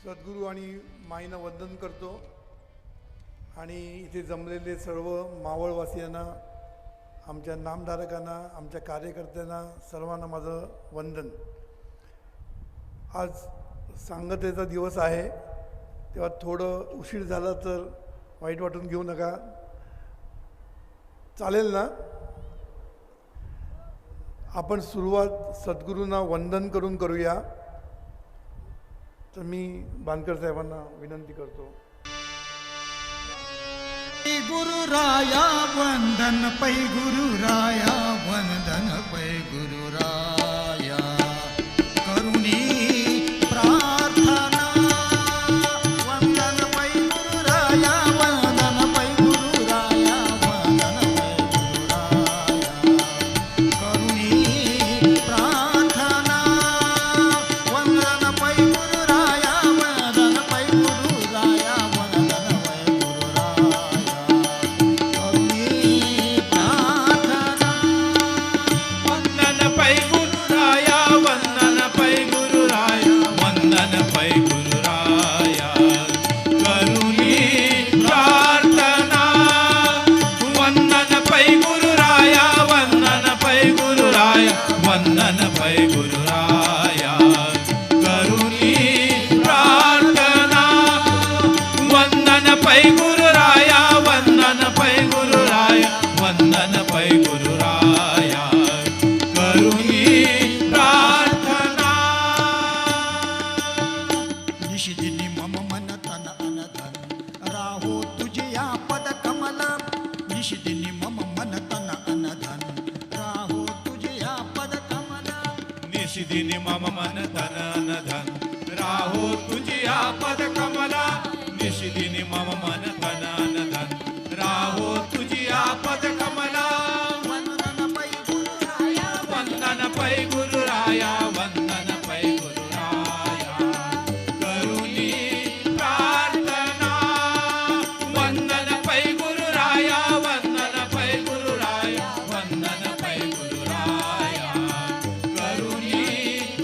सद्गुरू आणि माईंना वंदन करतो आणि इथे जमलेले सर्व मावळवासियांना, आमच्या नामधारकांना, आमच्या कार्यकर्त्यांना सर्वांना माझं वंदन. आज सांगतेचा दिवस आहे, तेव्हा थोडं उशीर झाला तर वाईट वाटून घेऊ नका, चालेल ना? आपण सुरुवात सद्गुरूंना वंदन करून करूया. तर मी बांदकर साहेबांना विनंती करतो. गुरुराया वंदन पै गुरुराया वंदन पै गुरुराया करुणी प्रार्थना वंदन पै गुरुराया वंदन पै गुरुराया वंदन पै गुरुराया करुणी प्रार्थना वंदन पै गुरुराया वंदन पै गुरुराया वंदन पै वंदन पै गुरुराया करुणी प्रार्थना वंदन पै गुरुराया वंदन पै गुरुराया वंदन पै गुरुराया करुणी प्रार्थना निशिदिनी मम मन तन अनधन राहो तुझे या पद कमल निशिदिनी मम मन तन अनधन राहो तुझे या पद कमल निशिदिनी मम मन तन धन राहो तुझिया पद कमला निशिदिनी मम मन तन धन राहो तुझिया पद कमला वंदन पै गुरुराया वंदन पै गुरुराया वंदन पै गुरुराया करुणी प्रार्थना वंदन पै गुरुराया वंदन पै गुरुराया वंदन पै गुरुराया करुणी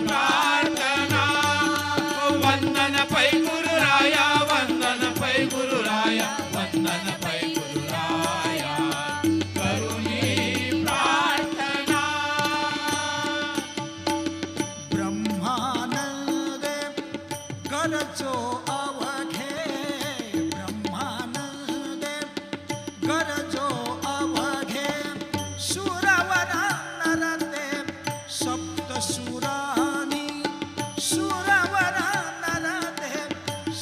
प्रार्थना वंदन पै गुरुराया वंदन पै गुरुराया वंदन पै गुरुराया करुणी प्रार्थना ब्रह्मानंदे गरजो अवघे ब्रह्मानंदे गरजो अवघे सुरवरा नरते सप्तसुरानी सुरवरा नरते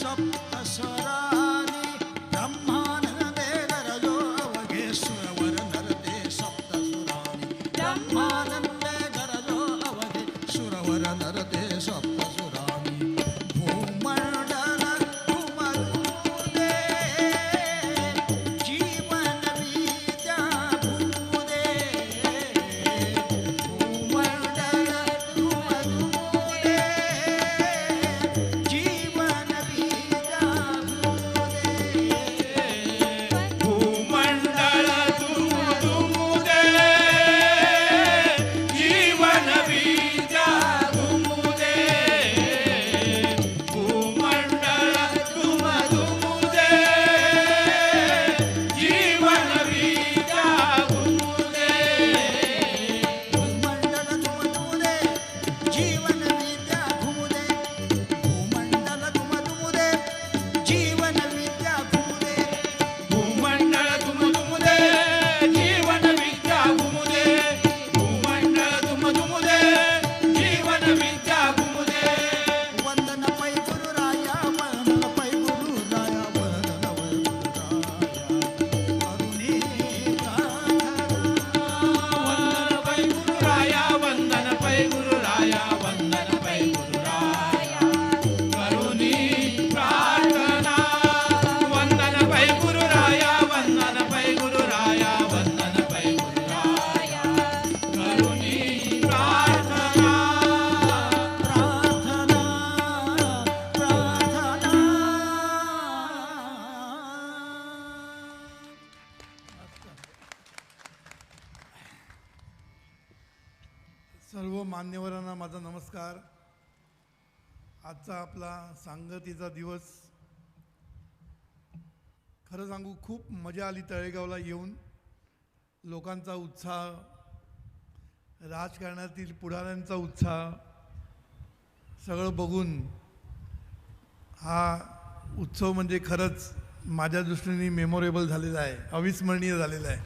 सप्तसुरानी ब्रह्मानंदे गरजो अवघे सुरवर नरते सप्तसुरानी ब्रह्मानंदे गरजो अवघे सुरवर नरते सप्तसुरानी भूमंडल घुमरुदे जीवन विद्या भूदे भूमंडल घुमरुदे जीवन विद्या भूदे भूमंडल धुमुधुमुदे जीवन विद्या धुमुदे भूमंडल धुमुधुमुदे जीवन विद्या धुमुदे भूमंडल धुमधुमुदे जीवन विद्या घुमुदे भूमंडल धुमधुमुदे जीवन विद्या घुमुदे भूमंडल धुमुधुमुदे जीवन विद्या घुमुदे भूमंडल धुमुधुमुदे जीवन विद्या घुमुदे वंदन पै गुरुराया वंदन पै गुरुराया वंदन पै गुरुराया करुणी प्रार्थना वंदन पै गुरुराया वंदन पै गुरुराया वंदन पै गुरुराया करुणी प्रार्थना वंदन पै गुरुराया वंदन पै गुरुराया वंदन पै गुरुराया करुणी प्रार्थना प्रार्थना प्रार्थना सर्व मान्यवरांना माझा नमस्कार. आजचा आपला सांगतीचा दिवस खरं सांगू खूप मजा आली तळेगावला येऊन. लोकांचा उत्साह, राजकारणातील पुढाऱ्यांचा उत्साह सगळं बघून हा उत्सव म्हणजे खरंच माझ्या दृष्टीने मेमोरेबल झालेला आहे, अविस्मरणीय झालेला आहे.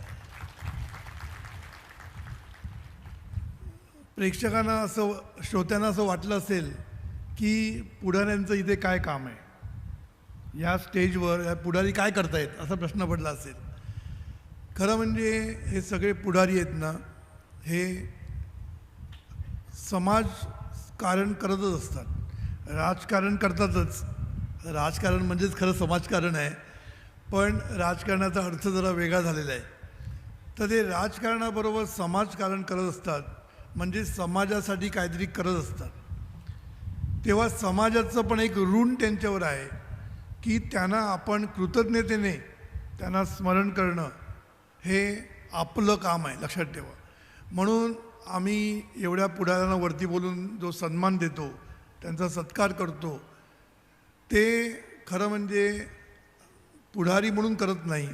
प्रेक्षकांना असं, श्रोत्यांना असं वाटलं असेल की पुढाऱ्यांचं इथे काय काम आहे, या स्टेजवर या पुढारी काय करतायत असा प्रश्न पडला असेल. खरं म्हणजे हे सगळे पुढारी आहेत ना, हे समाजकारण करतच असतात. राजकारण करतातच, राजकारण म्हणजेच खरं समाजकारण आहे, पण राजकारणाचा अर्थ जरा वेगळा झालेला आहे. तर ते राजकारणाबरोबर समाजकारण करत असतात, म्हणजे समाजासाठी काहीतरी करत असतात. तेव्हा समाजाचं पण एक ऋण त्यांच्यावर आहे की त्यांना आपण कृतज्ञतेने त्यांना स्मरण करणं हे आपलं काम आहे, लक्षात ठेवा. म्हणून आम्ही एवढ्या पुढाऱ्यांना वरती बोलून जो सन्मान देतो, त्यांचा सत्कार करतो, ते खरं म्हणजे पुढारी म्हणून करत नाही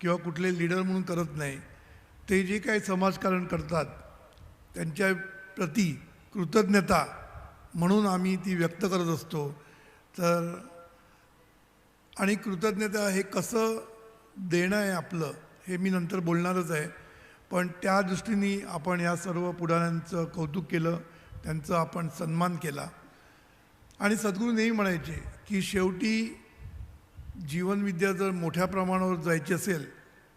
किंवा कुठले लीडर म्हणून करत नाही. ते जे काही समाजकारण करतात त्यांच्या प्रती कृतज्ञता म्हणून आम्ही ती व्यक्त करत असतो. तर आणि कृतज्ञता हे कसं देणं आहे आपलं हे मी नंतर बोलणारच आहे. पण त्या दृष्टीने आपण या सर्व पुढाऱ्यांचं कौतुक केलं, त्यांचा आपण सन्मान केला. आणि सद्गुरू नेहमी म्हणायचे की शेवटी जीवनविद्या जर मोठ्या प्रमाणावर जायची असेल,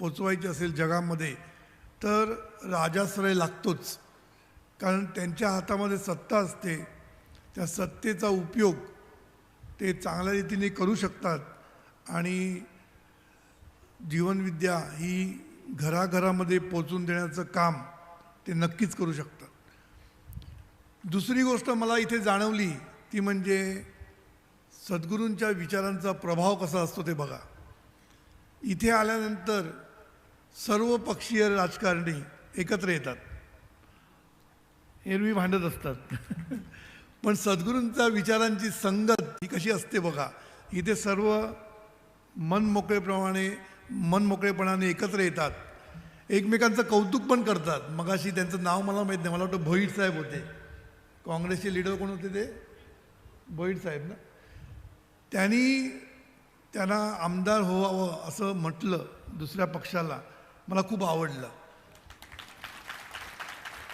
पोचवायची असेल जगामध्ये, तर राजाश्रय लागतोच. कारण त्यांच्या हातामध्ये सत्ता असते, त्या सत्तेचा उपयोग ते चांगल्या रीतीने करू शकतात आणि जीवनविद्या ही घराघरामध्ये पोचून देण्याचं काम ते नक्कीच करू शकतात. दुसरी गोष्ट मला इथे जाणवली ती म्हणजे सद्गुरूंच्या विचारांचा प्रभाव कसा असतो ते बघा. इथे आल्यानंतर सर्व पक्षीय राजकारणी एकत्र येतात, एरवी भांडत असतात पण सद्गुरूंच्या विचारांची संगत ही कशी असते बघा. इथे सर्व मनमोकळेपणाने एकत्र येतात, एकमेकांचं कौतुक पण करतात. मगाशी त्यांचं नाव मला माहीत नाही, मला वाटतं भोईट साहेब होते, काँग्रेसचे लीडर कोण होते ते, भोईट साहेब ना. त्यांना आमदार व्हावं असं म्हटलं दुसऱ्या पक्षाला, मला खूप आवडलं.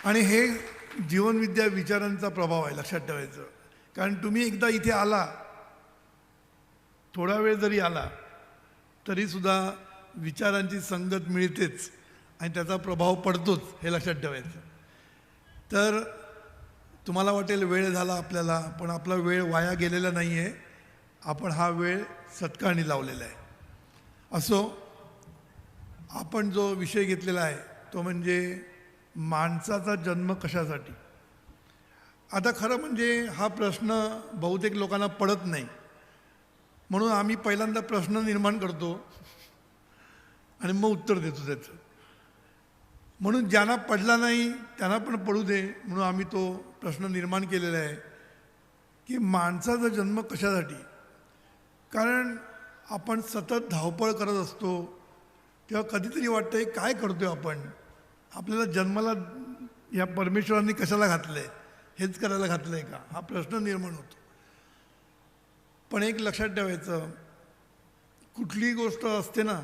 आणि हे जीवनविद्या विचारांचा प्रभाव आहे, लक्षात ठेवायचं. कारण तुम्ही एकदा इथे आला, थोडा वेळ जरी आला तरीसुद्धा विचारांची संगत मिळतेच आणि त्याचा प्रभाव पडतोच, हे लक्षात ठेवायचं. तर तुम्हाला वाटेल वेळ झाला आपल्याला, पण आपला वेळ वाया गेलेला नाही आहे. आपण हा वेळ सत्कारणी लावलेला आहे. असो, आपण जो विषय घेतलेला आहे तो म्हणजे माणसाचा जन्म कशासाठी. आता खरं म्हणजे हा प्रश्न बहुतेक लोकांना पडत नाही, म्हणून आम्ही पहिल्यांदा प्रश्न निर्माण करतो आणि मग उत्तर देतो त्याचं. म्हणून ज्यांना पडला नाही त्यांना पण पडू दे म्हणून आम्ही तो प्रश्न निर्माण केलेला आहे की माणसाचा जन्म कशासाठी. कारण आपण सतत धावपळ करत असतो तेव्हा कधीतरी वाटतं काय करतोय आपण, आपल्याला जन्माला या परमेश्वरांनी कशाला घातलं आहे, हेच करायला घातलं आहे का, हा प्रश्न निर्माण होतो. पण एक लक्षात ठेवायचं, कुठलीही गोष्ट असते ना,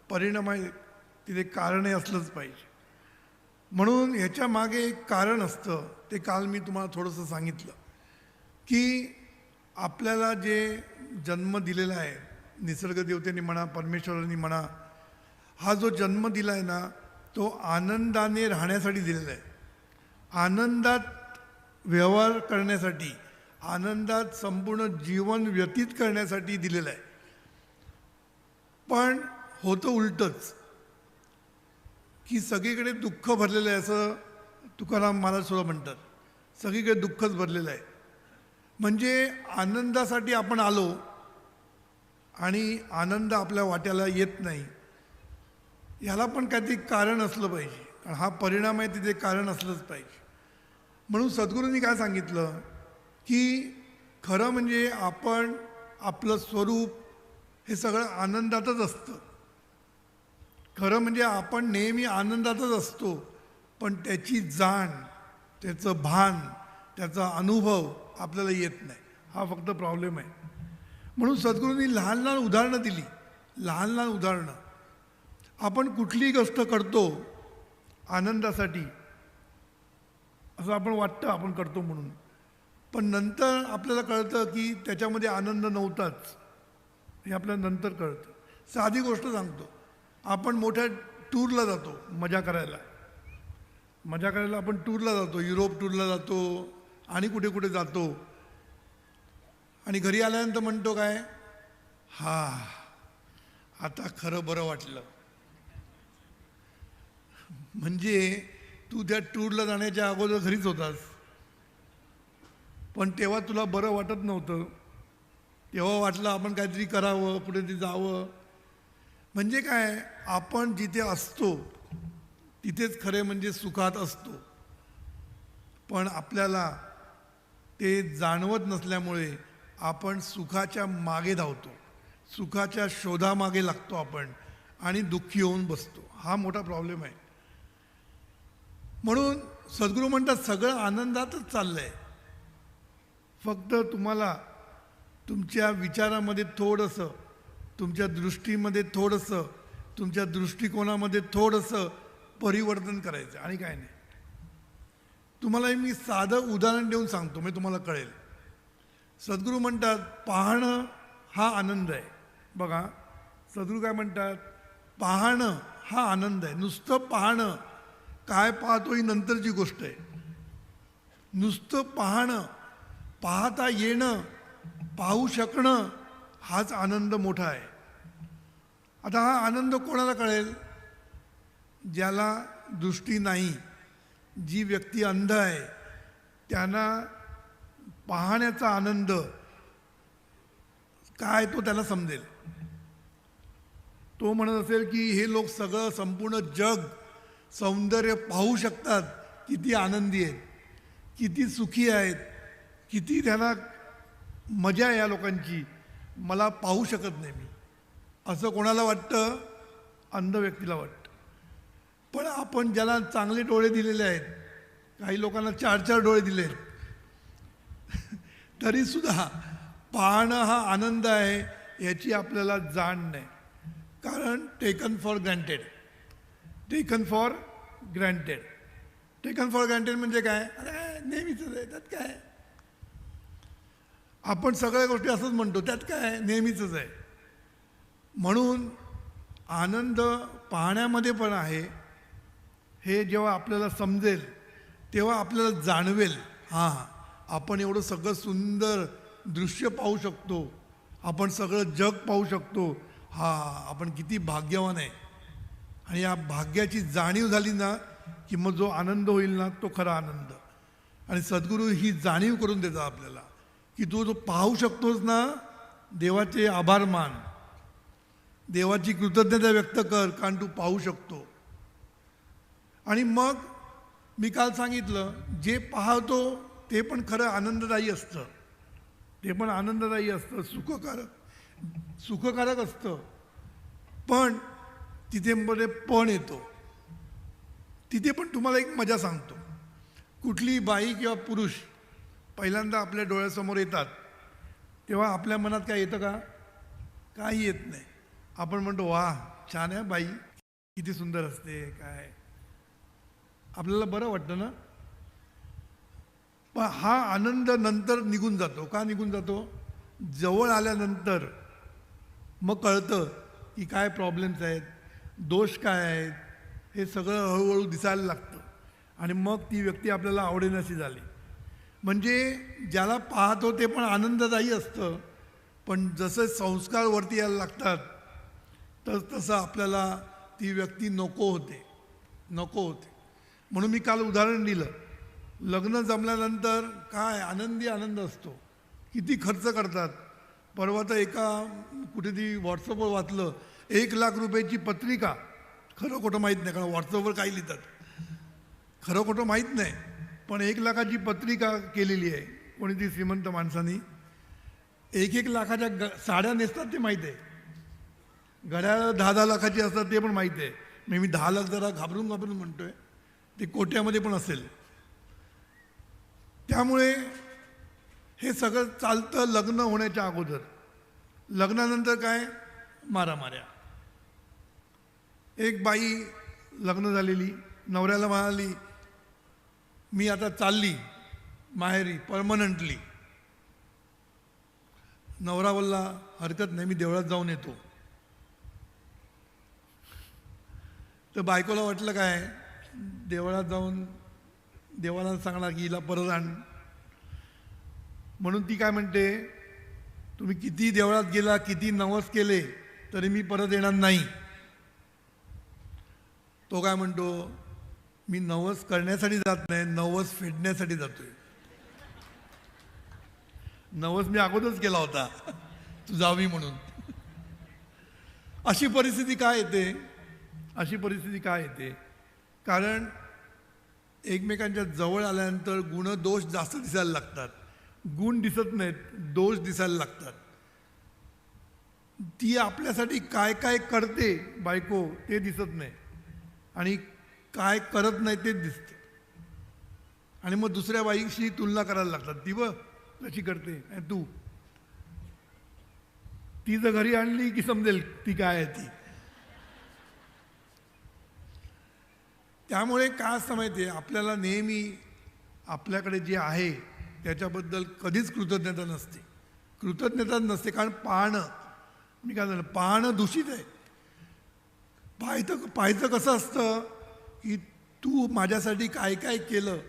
परिणाम आहे, तिथे कारणही असलंच पाहिजे. म्हणून ह्याच्या मागे एक कारण असतं, ते काल मी तुम्हाला थोडंसं सांगितलं की आपल्याला जे जन्म दिलेला आहे निसर्गदेवतेने म्हणा, परमेश्वरांनी म्हणा, हा जो जन्म दिला आहे ना, तो आनंदाने राहण्यासाठी दिलेला आहे, आनंदात व्यवहार करण्यासाठी, आनंदात संपूर्ण जीवन व्यतीत करण्यासाठी दिलेला आहे. पण होतं उलटंच की सगळीकडे दुःख भरलेलं आहे, असं तुकाराम महाराज सुद्धा म्हणतात. सगळीकडे दुःखच भरलेलं आहे. म्हणजे आनंदासाठी आपण आलो आणि आनंद आपल्या वाट्याला येत नाही, ह्याला पण काहीतरी कारण असलं पाहिजे. कारण हा परिणाम आहे, तिथे कारण असलंच पाहिजे. म्हणून सद्गुरूंनी काय सांगितलं की खरं म्हणजे आपण आपलं स्वरूप हे सगळं आनंदातच असतं. खरं म्हणजे आपण नेहमी आनंदातच असतो, पण त्याची जाण, त्याचं भान, त्याचा अनुभव आपल्याला येत नाही. हा फक्त प्रॉब्लेम आहे. म्हणून सद्गुरूंनी लहान लहान उदाहरणं दिली, लहान लहान उदाहरणं. आपण कुठलीही गोष्ट करतो आनंदासाठी, असं आपण वाटतं आपण करतो म्हणून, पण नंतर आपल्याला कळतं की त्याच्यामध्ये आनंद नव्हताच. हे आपल्याला नंतर कळतं. साधी गोष्ट सांगतो. आपण मोठ्या टूरला जातो मजा करायला. मजा करायला आपण टूरला जातो, युरोप टूरला जातो आणि कुठे कुठे जातो. आणि घरी आल्यानंतर म्हणतो काय, हा आता खरं बरं वाटलं. म्हणजे तू त्या टूरला जाण्याच्या अगोदर घरीच होतास, पण तेव्हा तुला बरं वाटत नव्हतं. तेव्हा वाटलं आपण काहीतरी करावं, कुठेतरी जावं. म्हणजे काय, आपण जिथे असतो तिथेच खरे म्हणजे सुखात असतो, पण आपल्याला ते जाणवत नसल्यामुळे आपण सुखाच्या मागे धावतो, सुखाच्या शोधामागे लागतो आपण आणि दुःखी होऊन बसतो. हा मोठा प्रॉब्लेम आहे. म्हणून सद्गुरू म्हणतात सगळं आनंदातच चाललं आहे. फक्त तुम्हाला तुमच्या विचारामध्ये थोडंसं, तुमच्या दृष्टीमध्ये थोडंसं, तुमच्या दृष्टिकोनामध्ये थोडंसं परिवर्तन करायचं आणि काय नाही. तुम्हाला मी साधं उदाहरण देऊन सांगतो, म्हणजे तुम्हाला कळेल. सद्गुरू म्हणतात पाहणं हा आनंद आहे. बघा सद्गुरू काय म्हणतात, पाहणं हा आनंद आहे. नुसतं पाहणं, काय पाहतो ही नंतरची गोष्ट आहे. नुसतं पाहणं, पाहता येणं, पाहू शकणं, हाच आनंद मोठा आहे. आता हा आनंद कोणाला कळेल, ज्याला दृष्टी नाही, जी व्यक्ती अंध आहे, त्यांना पाहण्याचा आनंद काय तो त्याला समजेल. तो म्हणत असेल की हे लोक सगळं संपूर्ण जग सौंदर्य पाहू शकतात, किती आनंदी आहेत, किती सुखी आहेत, किती त्यांना मजा आहे या लोकांची, मला पाहू शकत नाही मी, असं कोणाला वाटतं, अंध व्यक्तीला वाटतं. पण आपण ज्याला चांगले डोळे दिलेले आहेत, काही लोकांना 4-4 डोळे दिले आहेत, तरीसुद्धा पाहणं हा आनंद आहे याची आपल्याला जाण नाही. कारण taken for granted. Taken for granted. Taken for granted म्हणजे काय, अरे नेहमीच आहे, त्यात काय. आपण सगळ्या गोष्टी असंच म्हणतो, त्यात काय, नेहमीच आहे. म्हणून आनंद पाहण्यामध्ये पण आहे. हे जेव्हा आपल्याला समजेल तेव्हा आपल्याला जाणवेल, हां आपण एवढं सगळं सुंदर दृश्य पाहू शकतो, आपण सगळं जग पाहू शकतो, हा आपण किती भाग्यवान आहे. आणि या भाग्याची जाणीव झाली ना की मग जो आनंद होईल ना तो खरा आनंद. आणि सद्गुरू ही जाणीव करून देतात आपल्याला की तू जो पाहू शकतोस ना, देवाचे आभार मान, देवाची कृतज्ञता व्यक्त कर, कारण तू पाहू शकतो. आणि मग मी काल सांगितलं, जे पाहतो ते पण खरं आनंददायी असतं, ते पण आनंददायी असतं, सुखकारक असतं. पण तिथे मध्ये पण येतो. तिथे पण तुम्हाला एक मजा सांगतो. कुठली बाई किंवा पुरुष पहिल्यांदा आपल्या डोळ्यासमोर येतात तेव्हा आपल्या मनात काय येतं का, काही येत नाही. आपण म्हणतो वा छान आहे बाई, किती सुंदर असते, काय आपल्याला बरं वाटतं ना. पण हा आनंद नंतर निघून जातो. का निघून जातो, जवळ आल्यानंतर मग कळतं की काय प्रॉब्लेम्स आहेत, दोष काय आहेत, हे सगळं हळूहळू दिसायला लागतं. आणि मग ती व्यक्ती आपल्याला आवडेनाशी झाली. म्हणजे ज्याला पाहतो ते पण आनंददायी असतं, पण जसं संस्कार वरती यायला लागतात तसं आपल्याला ती व्यक्ती नको होते. म्हणून मी काल उदाहरण दिलं, लग्न जमल्यानंतर काय आनंद असतो, किती खर्च करतात. परवा तर एका कुठेतरी व्हॉट्सअपवर वाचलं, 1 लाख रुपयाची पत्रिका, खरं खोटं माहीत नाही कारण व्हॉट्सअपवर काही लिहितात, खरं खोटं माहीत नाही, पण 1 लाखाची पत्रिका केलेली आहे कोणीतरी श्रीमंत माणसानी. 1-1 लाखाच्या साड्या नेसतात ते माहीत आहे, घड्याळ 10-10 लाखाची असतात ते पण माहीत आहे. मी 10 लाख जरा घाबरून म्हणतोय, ते कोट्यामध्ये पण असेल. त्यामुळे हे सगळं चालतं लग्न होण्याच्या अगोदर. लग्नानंतर काय, मारामाऱ्या. एक बाई लग्न झालेली नवऱ्याला म्हणाली मी आता चालली माहेरी परमनंटली. नवरा बोलला हरकत नाही, मी देवळात जाऊन येतो. तर बायकोला वाटलं काय, देवळात जाऊन देवाला सांगणार की हिला परत आण. म्हणून ती काय म्हणते, तुम्ही किती देवळात गेला, किती नवस केले तरी मी परत येणार नाही. तो काय म्हणतो, मी नवस करण्यासाठी जात नाही, नवस फेडण्यासाठी जातोय. नवस मी अगोदरच केला होता, तू जावी म्हणून. अशी परिस्थिती काय येते, अशी परिस्थिती काय येते, कारण एकमेकांच्या जवळ आल्यानंतर गुण दोष जास्त दिसायला लागतात. गुण दिसत नाहीत, दोष दिसायला लागतात. ती आपल्यासाठी काय काय करते बायको ते दिसत नाही, आणि काय करत नाही तेच दिसते. आणि मग दुसऱ्या बाईशी तुलना करायला लागतात, ती बघ कशी करते, आणि तू ती जर घरी आणली की समजेल ती काय आहे ती. त्यामुळे काय असतं माहिती आहे, आपल्याला नेहमी आपल्याकडे जे आहे त्याच्याबद्दल कधीच कृतज्ञता नसते. कृतज्ञता नसते, कारण पाहणं, मी काय झालं, पाहणं दूषित आहे. पाहायचं कसं असतं की तू माझ्यासाठी काय काय केलं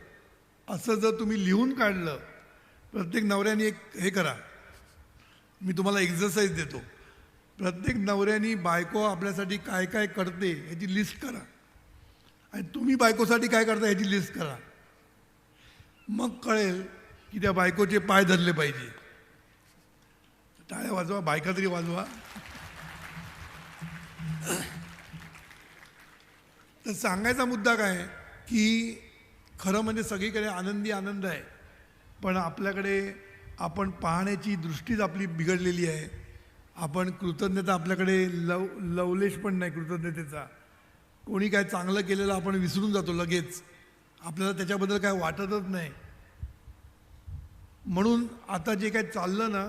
असं जर तुम्ही लिहून काढलं. प्रत्येक नवऱ्याने एक हे करा, मी तुम्हाला एक्झरसाईज देतो. प्रत्येक नवऱ्याने बायको आपल्यासाठी काय काय करते याची लिस्ट करा, आणि तुम्ही बायकोसाठी काय करता याची लिस्ट करा. मग कळेल की त्या बायकोचे पाय धरले पाहिजे. टाळ्या वाजवा, बायका तरी वाजवा. तर सांगायचा मुद्दा काय की खरं म्हणजे सगळीकडे आनंदी आनंद आहे, पण आपल्याकडे आपण पाहण्याची दृष्टीच आपली बिघडलेली आहे. आपण कृतज्ञता, आपल्याकडे लवलेश पण नाही कृतज्ञतेचा. कोणी काय चांगलं केलेलं आपण विसरून जातो लगेच, आपल्याला त्याच्याबद्दल काय वाटतच नाही. म्हणून आता जे काय चाललं ना,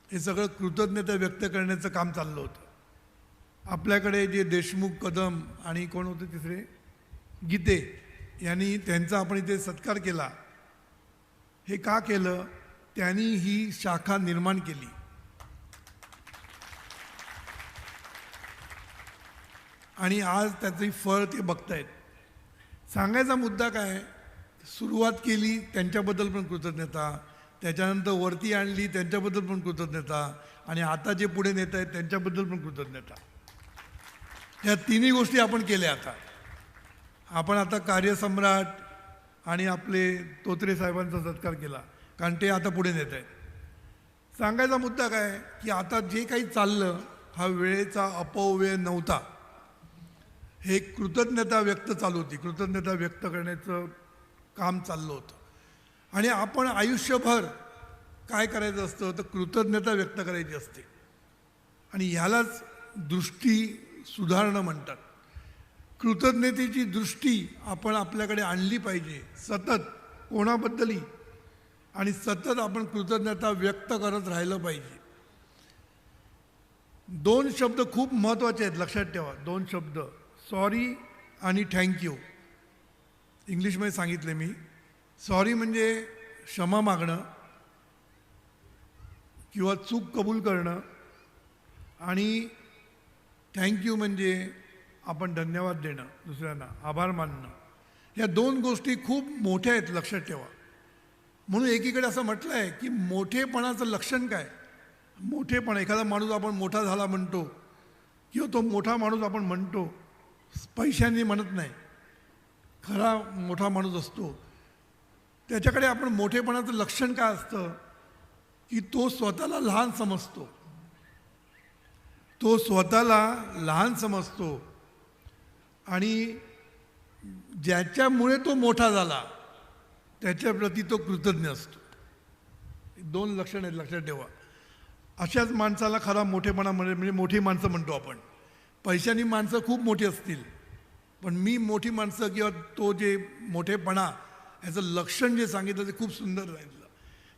हे सगळं कृतज्ञता व्यक्त करण्याचं काम चाललं होतं. आपल्याकडे जे देशमुख, कदम आणि कोण होते तिसरे, गीते यांनी, त्यांचा आपण इथे सत्कार केला. हे का केलं, त्यांनी ही शाखा निर्माण केली. आणि आज त्याचे फळ ते बघतायत. सांगायचा मुद्दा काय, सुरुवात केली त्यांच्याबद्दल पण कृतज्ञता, त्याच्यानंतर वरती आणली त्यांच्याबद्दल पण कृतज्ञता, आणि आता जे पुढे नेत आहेत त्यांच्याबद्दल पण कृतज्ञता. या तिन्ही गोष्टी आपण केल्या. आपण आता कार्यसम्राट आणि आपले तोत्रे साहेबांचा सत्कार केला, कारण ते आता पुढे नेत आहेत. सांगायचा मुद्दा काय की आता जे काही चाललं हा वेळेचा अपव्यय नव्हता. हे कृतज्ञता व्यक्त चालू होती, कृतज्ञता व्यक्त करण्याचं काम चाललं होतं. आणि आपण आयुष्यभर काय करायचं असतं, तर कृतज्ञता व्यक्त करायची असते. आणि ह्यालाच दृष्टी सुधारणं म्हणतात. कृतज्ञतेची दृष्टी आपण आपल्याकडे आणली पाहिजे सतत, कोणाबद्दलही, आणि सतत आपण कृतज्ञता व्यक्त करत राहिलं पाहिजे. 2 शब्द खूप महत्त्वाचे आहेत, लक्षात ठेवा. 2 शब्द, सॉरी आणि थँक्यू. इंग्लिशमध्ये सांगितले मी. सॉरी म्हणजे क्षमा मागणं किंवा चूक कबूल करणं, आणि थँक्यू म्हणजे आपण धन्यवाद देणं, दुसऱ्यांना आभार मानणं. या 2 गोष्टी खूप मोठ्या आहेत, लक्षात ठेवा. म्हणून एकीकडे असं म्हटलं आहे की मोठेपणाचं लक्षण काय. मोठेपणा, एखादा माणूस आपण मोठा झाला म्हणतो, किंवा तो मोठा माणूस आपण म्हणतो पैशांनी म्हणत नाही. खरा मोठा माणूस असतो त्याच्याकडे आपण मोठेपणाचं लक्षण काय असतं की तो स्वतःला लहान समजतो. तो स्वतःला लहान समजतो, आणि ज्याच्यामुळे तो मोठा झाला त्याच्याप्रती तो कृतज्ञ असतो. 2 लक्षणं आहेत, लक्षात ठेवा. अशाच माणसाला खरा मोठेपणा म्हणजे मोठी माणसं म्हणतो आपण. पैशानी माणसं खूप मोठी असतील, पण मी मोठी माणसं किंवा तो जे मोठेपणा ह्याचं लक्षण जे सांगितलं ते खूप सुंदर सांगितलं,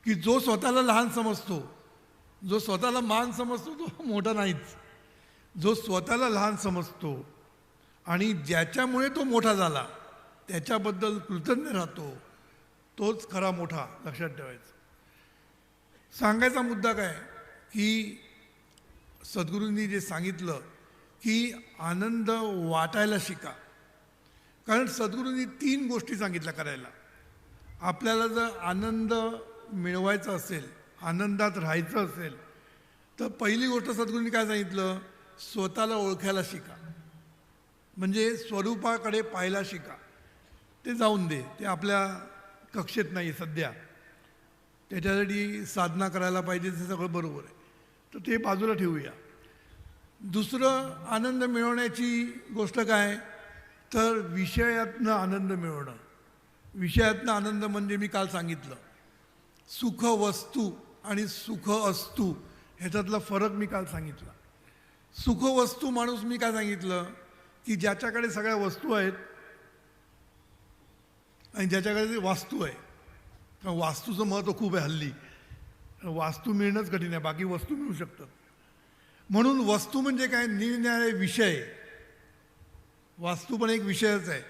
की जो स्वतःला लहान समजतो, जो स्वतःला महान समजतो तो मोठा नाहीच. जो स्वतःला लहान समजतो आणि ज्याच्यामुळे तो मोठा झाला त्याच्याबद्दल कृतज्ञ राहतो, तोच खरा मोठा. लक्षात ठेवायचं. सांगायचा मुद्दा काय की सद्गुरूंनी जे सांगितलं की आनंद वाटायला शिका. कारण सद्गुरूंनी 3 गोष्टी सांगितल्या करायला. आपल्याला जर आनंद मिळवायचा असेल, आनंदात राहायचं असेल, तर पहिली गोष्ट सद्गुरूंनी काय सांगितलं, स्वतःला ओळखायला शिका. म्हणजे स्वरूपाकडे पाहायला शिका. ते जाऊन दे, ते आपल्या कक्षेत नाही सध्या. त्याच्यासाठी साधना करायला पाहिजे, ते सगळं बरोबर आहे, तर ते बाजूला ठेवूया. दुसरं, आनंद मिळवण्याची गोष्ट काय, तर विषयातनं आनंद मिळवणं. विषयातनं आनंद म्हणजे मी काल सांगितलं, सुख वस्तू आणि सुख अस्तू ह्याच्यातला फरक मी काल सांगितला. सुख वस्तू माणूस मी काय सांगितलं, की ज्याच्याकडे सगळ्या वस्तू आहेत आणि ज्याच्याकडे वास्तू आहे. कारण वास्तूचं महत्त्व खूप आहे हल्ली. वास्तू मिळणंच कठीण आहे, बाकी वस्तू मिळू शकतात. म्हणून वस्तू म्हणजे काय, निरनिराळे विषय. वास्तू पण एक विषयच आहे.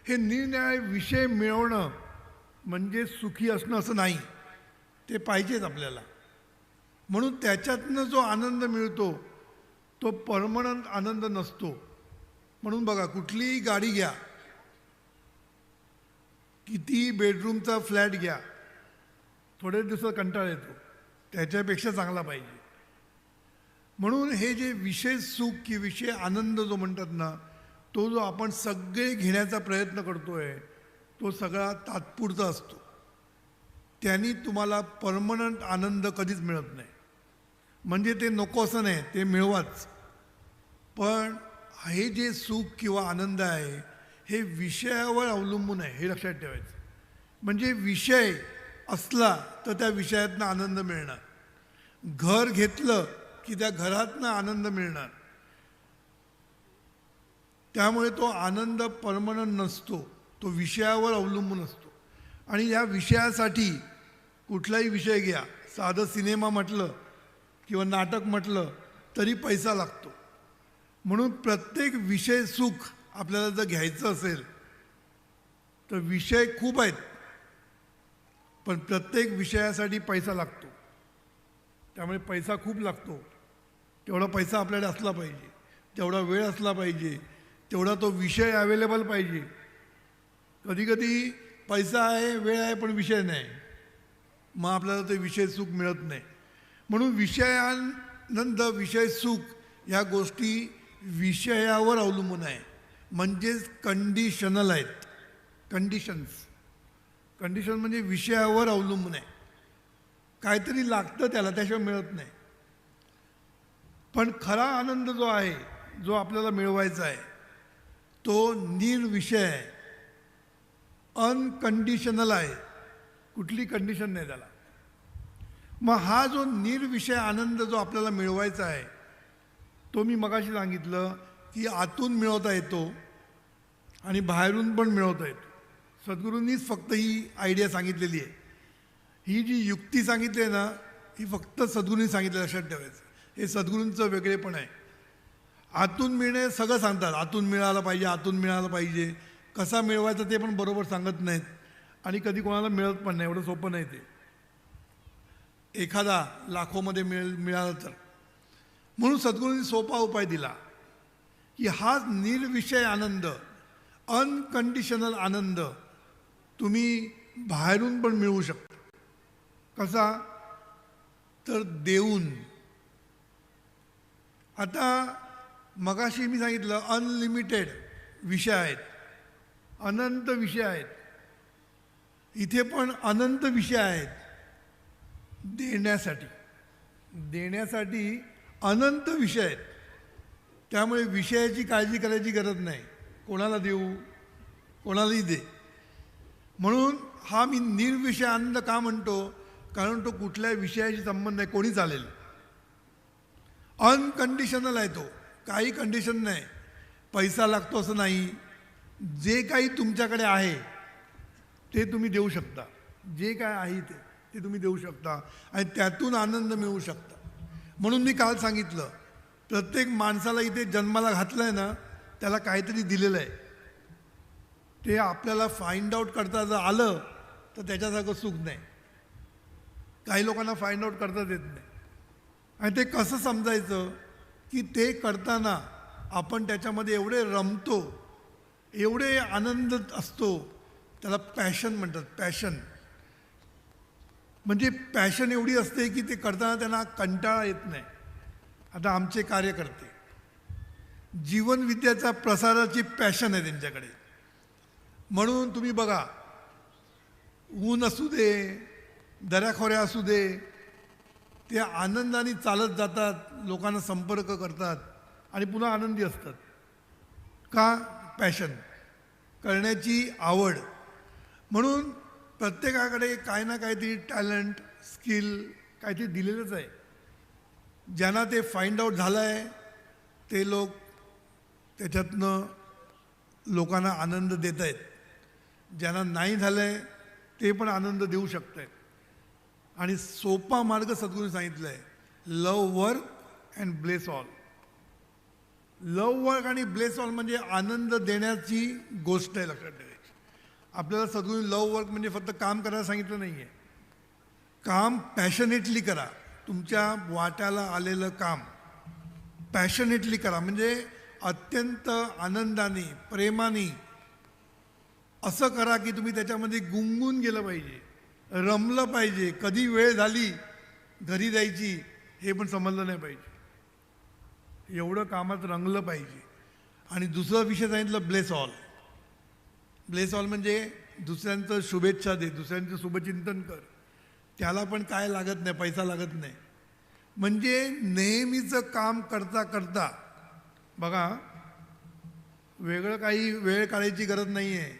हे निरनिराळे विषय मिळवणं म्हणजे सुखी असणं असं नाही, ते पाहिजेच आपल्याला. म्हणून त्याच्यातनं जो आनंद मिळतो तो परमनंट आनंद नसतो. म्हणून बघा, कुठलीही गाडी घ्या, किती बेडरूमचा फ्लॅट घ्या, थोडे दिवसात कंटाळा येतो, त्याच्यापेक्षा चांगला पाहिजे. म्हणून हे जे विषय सुख की विषय आनंद जो म्हणतात ना, तो जो आपण सगळे घेण्याचा प्रयत्न करतोय तो सगळा तात्पुरता असतो. त्यांनी तुम्हाला परमनंट आनंद कधीच मिळत नाही. म्हणजे ते नको असं नाही, ते मिळवाच. पण हे जे सुख किंवा आनंद आहे हे विषयावर अवलंबून आहे, हे लक्षात ठेवायचं. म्हणजे विषय असला तर त्या विषयातनं आनंद मिळणार. घर घेतलं की त्या घरातनं आनंद मिळणार. त्यामुळे तो आनंद परमनंट नसतो, तो विषयावर अवलंबून असतो. आणि या विषयासाठी कुठलाही विषय घ्या, साधं सिनेमा म्हटलं किंवा नाटक म्हटलं तरी पैसा लागतो. म्हणून प्रत्येक विषय सुख आपल्याला जर घ्यायचं असेल तर विषय खूप आहेत, पण प्रत्येक विषयासाठी पैसा लागतो. त्यामुळे पैसा खूप लागतो. तेवढा पैसा आपल्याकडे असला पाहिजे, तेवढा वेळ असला पाहिजे, तेवढा तो विषय अवेलेबल पाहिजे. कधी कधी पैसा आहे, वेळ आहे, पण विषय नाही, मग आपल्याला ते विषय सुख मिळत नाही. म्हणून विषयानंद विषय सुख ह्या गोष्टी विषयावर अवलंबून आहे. म्हणजेच कंडिशनल आहेत. कंडिशन म्हणजे विषयावर अवलंबून आहे. काहीतरी लागतं त्याला, त्याशिवाय मिळत नाही. पण खरा आनंद जो आहे, जो आपल्याला मिळवायचा आहे, तो निर्विषय आहे, अनकंडिशनल आहे. कुठली कंडिशन नाही त्याला. मग हा जो निर्विषय आनंद जो आपल्याला मिळवायचा आहे तो मी मगाशी सांगितलं की आतून मिळवता येतो आणि बाहेरून पण मिळवता येतो. सद्गुरूंनीच फक्त ही आयडिया सांगितलेली आहे. ही जी युक्ती सांगितली आहे ना, ही फक्त सद्गुरूंनी सांगितलं, लक्षात ठेवायचं. हे सद्गुरूंचं वेगळेपण आहे. आतून मिळणे सगळं सांगतात, आतून मिळालं पाहिजे, आतून मिळालं पाहिजे. कसा मिळवायचा ते पण बरोबर सांगत नाहीत आणि कधी कोणाला मिळत पण नाही. एवढं सोपं नाही ते. एखादा लाखोमध्ये मिळालं तर. म्हणून सद्गुरूंनी सोपा उपाय दिला की हा निर्विषय आनंद, अनकंडिशनल आनंद तुम्ही बाहेरून पण मिळवू शकता. कसा, तर देऊन. आता मगाशी मी सांगितलं अनलिमिटेड विषय आहेत, अनंत विषय आहेत. इथे पण अनंत विषय आहेत. देण्यासाठी अनंत विषय आहेत. त्यामुळे विषयाची काळजी करायची गरज नाही. कोणाला देऊ, कोणालाही दे. म्हणून हा मी निर्विषय आनंद का म्हणतो, कारण तो कुठल्या विषयाशी संबंध नाही, कोणी चालेल. अनकंडिशनल आहे तो, काही कंडिशन नाही, पैसा लागतो असं नाही. जे काही तुमच्याकडे आहे ते तुम्ही देऊ शकता, जे काय आहे ते तुम्ही देऊ शकता आणि त्यातून आनंद मिळवू शकता. म्हणून मी काल सांगितलं, प्रत्येक माणसाला इथे जन्माला घातलं आहे ना, त्याला काहीतरी दिलेलं आहे. ते आपल्याला फाइंड आउट करता जर आलं तर त्याच्यासारखं सुख नाही. काही लोकांना फाइंड आउट करताच येत नाही. आणि ते कसं समजायचं की ते करताना आपण त्याच्यामध्ये एवढे रमतो, एवढे आनंद असतो, त्याला पॅशन म्हणतात. पॅशन म्हणजे पॅशन एवढी असते की ते करताना त्यांना कंटाळा येत नाही. आता आमचे कार्यकर्ते जीवनविद्याचा प्रसाराची पॅशन आहे त्यांच्याकडे. म्हणून तुम्ही बघा, ऊन असू दे, दऱ्याखोऱ्या असू दे, ते आनंदाने चालत जातात, लोकांना संपर्क करतात आणि पुन्हा आनंदी असतात. का? पॅशन, करण्याची आवड. म्हणून प्रत्येकाकडे काही ना काहीतरी टॅलेंट, स्किल काहीतरी दिलेलंच आहे. ज्यांना ते फाइंड आउट झालं आहे ते लोक त्याच्यातनं लोकांना आनंद देत आहेत. ज्यांना नाही झालं आहे ते पण आनंद देऊ शकत आहेत. आणि सोपा मार्ग सद्गुरूंनी सांगितलं आहे, love work and bless all. Love work आणि ब्लेस ऑल म्हणजे आनंद देण्याची गोष्ट आहे, लक्षात ठेवायची. आपल्याला सद्गुरूंनी लव वर्क म्हणजे फक्त काम करायला सांगितलं नाही आहे. काम पॅशनेटली करा. तुमच्या वाट्याला आलेलं काम पॅशनेटली करा, म्हणजे अत्यंत आनंदाने, प्रेमाने असं करा की तुम्ही त्याच्यामध्ये गुंगून गेलं पाहिजे, रमलं पाहिजे. कधी वेळ झाली घरी जायची हे पण समजलं नाही पाहिजे, एवढं कामात रंगलं पाहिजे. आणि दुसरा विषय सांगितलं ब्लेस ऑल. ब्लेस ऑल म्हणजे दुसऱ्यांचं शुभेच्छा दे, दुसऱ्यांचं शुभचिंतन कर. त्याला पण काय लागत नाही, पैसा लागत नाही. म्हणजे नेहमीचं काम करता करता बघा, वेगळं काही वेळ काढायची गरज नाही आहे.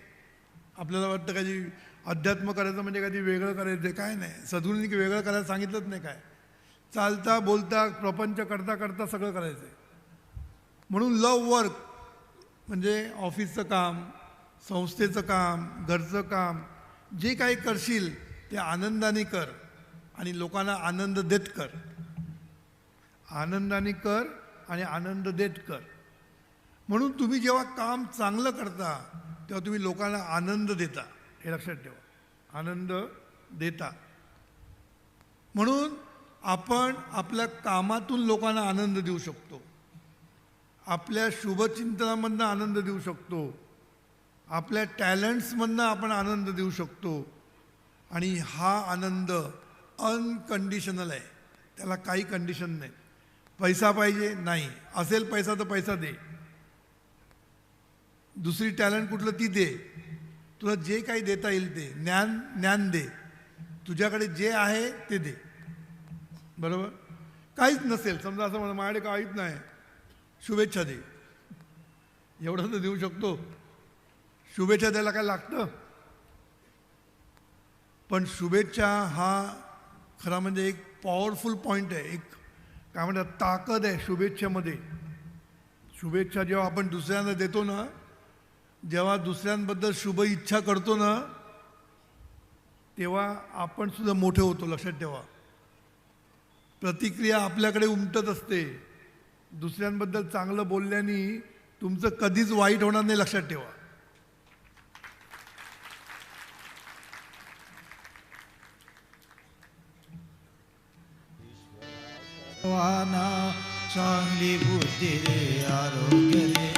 आपल्याला वाटतं काही अध्यात्म करायचं म्हणजे कधी वेगळं करायचं, काय नाही. सद्गुरूंनी की वेगळं करायला सांगितलंच नाही. काय चालता बोलता प्रपंच करता करता सगळं करायचं आहे. म्हणून लव वर्क म्हणजे ऑफिसचं काम, संस्थेचं काम, घरचं काम, जे काही करशील ते आनंदाने कर आणि लोकांना आनंद देत कर. आनंदाने कर आणि आनंद देत कर. म्हणून तुम्ही जेव्हा काम चांगलं करता तेव्हा तुम्ही लोकांना आनंद देता, हे लक्षात ठेवा. आनंद देता. म्हणून आपण आपल्या कामातून लोकांना आनंद देऊ शकतो, आपल्या शुभचिंतनामधनं आनंद देऊ शकतो, आपल्या टॅलेंट्समधनं आपण आनंद देऊ शकतो. आणि हा आनंद अनकंडिशनल आहे, त्याला काही कंडिशन नाही. पैसा पाहिजे नाही, असेल पैसा तर पैसा दे. दुसरी टॅलेंट कुठलं ती दे. तुला जे काही देता येईल ते, ज्ञान दे. तुझ्याकडे जे आहे ते दे. बरोबर? काहीच नसेल, समजा असं म्हणा माझ्याकडे काहीच नाही, शुभेच्छा दे. एवढं तर देऊ शकतो. शुभेच्छा द्यायला काय लागतं? पण शुभेच्छा हा खरा म्हणजे एक पॉवरफुल पॉईंट आहे, एक काय म्हणतात ताकद आहे शुभेच्छेमध्ये. शुभेच्छा जेव्हा आपण दुसऱ्यांना देतो ना, जेव्हा दुसऱ्यांबद्दल शुभ इच्छा करतो ना, तेव्हा आपण सुद्धा मोठे होतो. लक्षात ठेवा, प्रतिक्रिया आपल्याकडे उमटत असते. दुसऱ्यांबद्दल चांगलं बोलल्याने तुमचं कधीच वाईट होणार नाही, लक्षात ठेवा. सर्वांना चांगली बुद्धी दे, आरोग्य दे.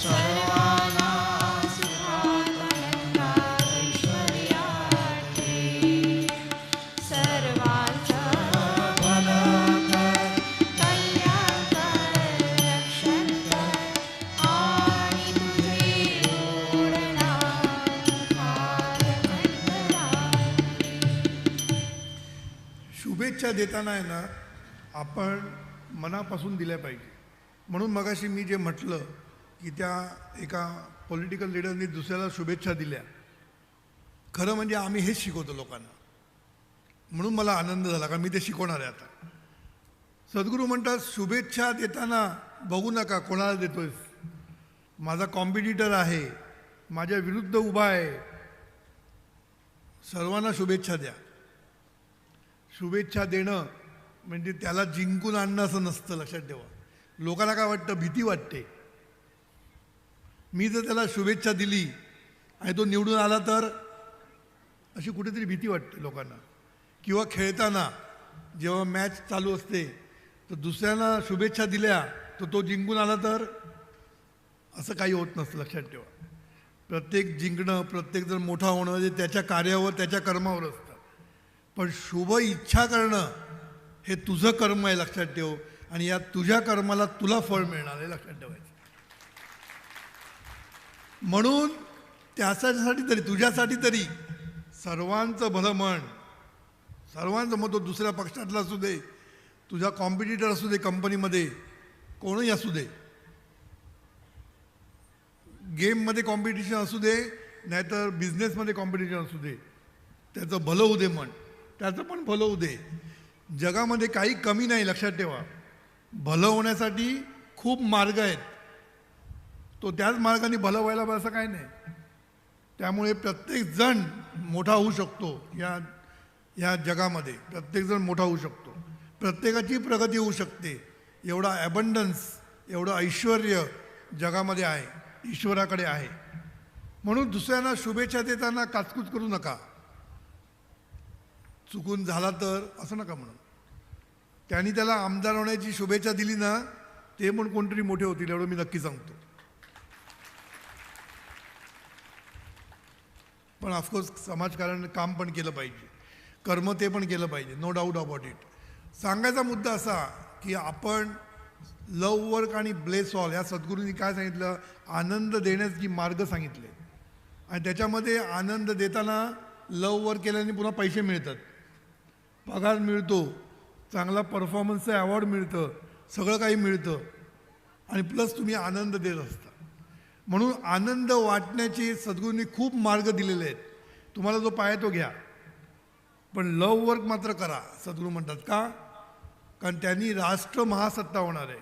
सर्वांना शुभेच्छा देताना आहे ना, आपण मनापासून दिल्या पाहिजे. म्हणून मगाशी मी जे म्हटलं की त्या एका पॉलिटिकल लीडरनी दुसऱ्याला शुभेच्छा दिल्या, खरं म्हणजे आम्ही हेच शिकवतो लोकांना. म्हणून मला आनंद झाला, का मी ते शिकवणार आहे आता. सद्गुरू म्हणतात शुभेच्छा देताना बघू नका कोणाला देतोयस. माझा कॉम्पिटिटर आहे, माझ्या विरुद्ध उभा आहे, सर्वांना शुभेच्छा द्या. शुभेच्छा देणं म्हणजे त्याला जिंकून आणणं असं नसतं, लक्षात ठेवा. लोकांना काय वाटतं, भीती वाटते. मी जर त्याला शुभेच्छा दिली आणि तो निवडून आला तर अशी कुठेतरी भीती वाटते लोकांना. किंवा खेळताना जेव्हा मॅच चालू असते तर दुसऱ्यांना शुभेच्छा दिल्या तर तो जिंकून आला तर असं काही होत नसतं, लक्षात ठेवा. प्रत्येक जिंकणं, प्रत्येकजण मोठा होणं हे त्याच्या कार्यावर, त्याच्या कर्मावर असतं. पण शुभ इच्छा करणं हे तुझं कर्म आहे, लक्षात ठेव. आणि या तुझ्या कर्माला तुला फळ मिळणार आहे, लक्षात ठेवायचं. म्हणून त्यासाठी तरी, तुझ्यासाठी तरी सर्वांचं भलं म्हण. सर्वांचं मग तो दुसऱ्या पक्षातला असू दे, तुझा कॉम्पिटिटर असू दे, कंपनीमध्ये कोणीही असू दे, गेममध्ये कॉम्पिटिशन असू दे नाहीतर बिझनेसमध्ये कॉम्पिटिशन असू दे, त्याचं भलं होऊ दे म्हण. त्याचं पण भलं होऊ दे. जगामध्ये काही कमी नाही, लक्षात ठेवा. भलं होण्यासाठी खूप मार्ग आहेत. तो त्याच मार्गाने भलं व्हायला पाहिजे असं काही नाही. त्यामुळे प्रत्येकजण मोठा होऊ शकतो. या जगामध्ये प्रत्येकजण मोठा होऊ शकतो. प्रत्येकाची प्रगती होऊ शकते. एवढा ॲबंडन्स, एवढं ऐश्वर जगामध्ये आहे, ईश्वराकडे आहे. म्हणून दुसऱ्यांना शुभेच्छा देताना काचकूच करू नका. चुकून झाला तर असं नका म्हणून. त्यांनी त्याला आमदार होण्याची शुभेच्छा दिली ना, ते पण कोणतरी मोठे होतील, एवढं मी नक्की सांगतो. पण ऑफकोर्स समाजकारण काम पण केलं पाहिजे, कर्म ते पण केलं पाहिजे, नो डाऊट अबाउट इट. सांगायचा मुद्दा असा की आपण लव वर्क आणि ब्लेस ऑल या सद्गुरूंनी काय सांगितलं, आनंद देण्याचे मार्ग सांगितले. आणि त्याच्यामध्ये आनंद देताना लव वर्क केल्याने पुन्हा पैसे मिळतात, पगार मिळतो, चांगला परफॉर्मन्सचं अवॉर्ड मिळतं, सगळं काही मिळतं. आणि प्लस तुम्ही आनंद देत असता. म्हणून आनंद वाटण्याचे सद्गुरूंनी खूप मार्ग दिलेले आहेत. तुम्हाला जो पाय तो घ्या, पण लव वर्क मात्र करा, सद्गुरू म्हणतात. का? कारण त्यांनी राष्ट्र महासत्ता होणार आहे.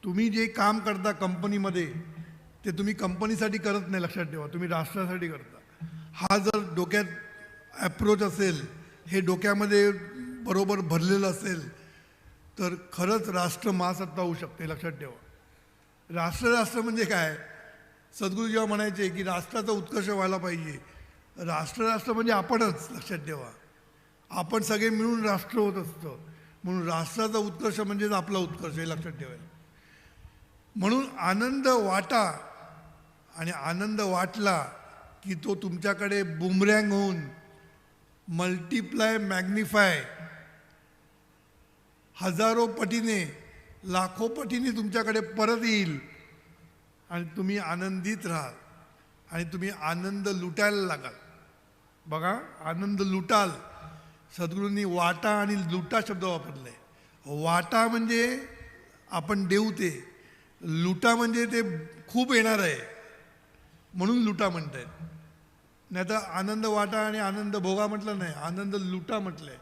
तुम्ही जे काम करता कंपनीमध्ये ते तुम्ही कंपनीसाठी करत नाही, लक्षात ठेवा. तुम्ही राष्ट्रासाठी करता. हा जर डोक्यात ॲप्रोच असेल, हे डोक्यामध्ये बरोबर भरलेलं असेल तर खरंच राष्ट्र महासत्ता होऊ शकते, लक्षात ठेवा. राष्ट्र म्हणजे काय? सद्गुरू जेव्हा म्हणायचे की राष्ट्राचा उत्कर्ष व्हायला पाहिजे, राष्ट्र म्हणजे आपणच, लक्षात ठेवा. आपण सगळे मिळून राष्ट्र होत असतं. म्हणून राष्ट्राचा उत्कर्ष म्हणजेच आपला उत्कर्ष, हे लक्षात ठेवायला. म्हणून आनंद वाटा. आणि आनंद वाटला की तो तुमच्याकडे बुमरँग होऊन मल्टिप्लाय, मॅग्निफाय, हजारो पटीने, लाखो पटीने तुमच्याकडे परत येईल. आणि तुम्ही आनंदित राहाल आणि तुम्ही आनंद लुटायला लागाल. बघा, आनंद लुटाल. सद्गुरूंनी वाटा आणि लुटा शब्द वापरले. वाटा म्हणजे आपण देऊ ते, लुटा म्हणजे ते खूप येणार आहे म्हणून लुटा म्हणतायत. नाही तर आनंद वाटा आणि आनंद भोगा म्हटलं नाही, आनंद लुटा म्हटलंय.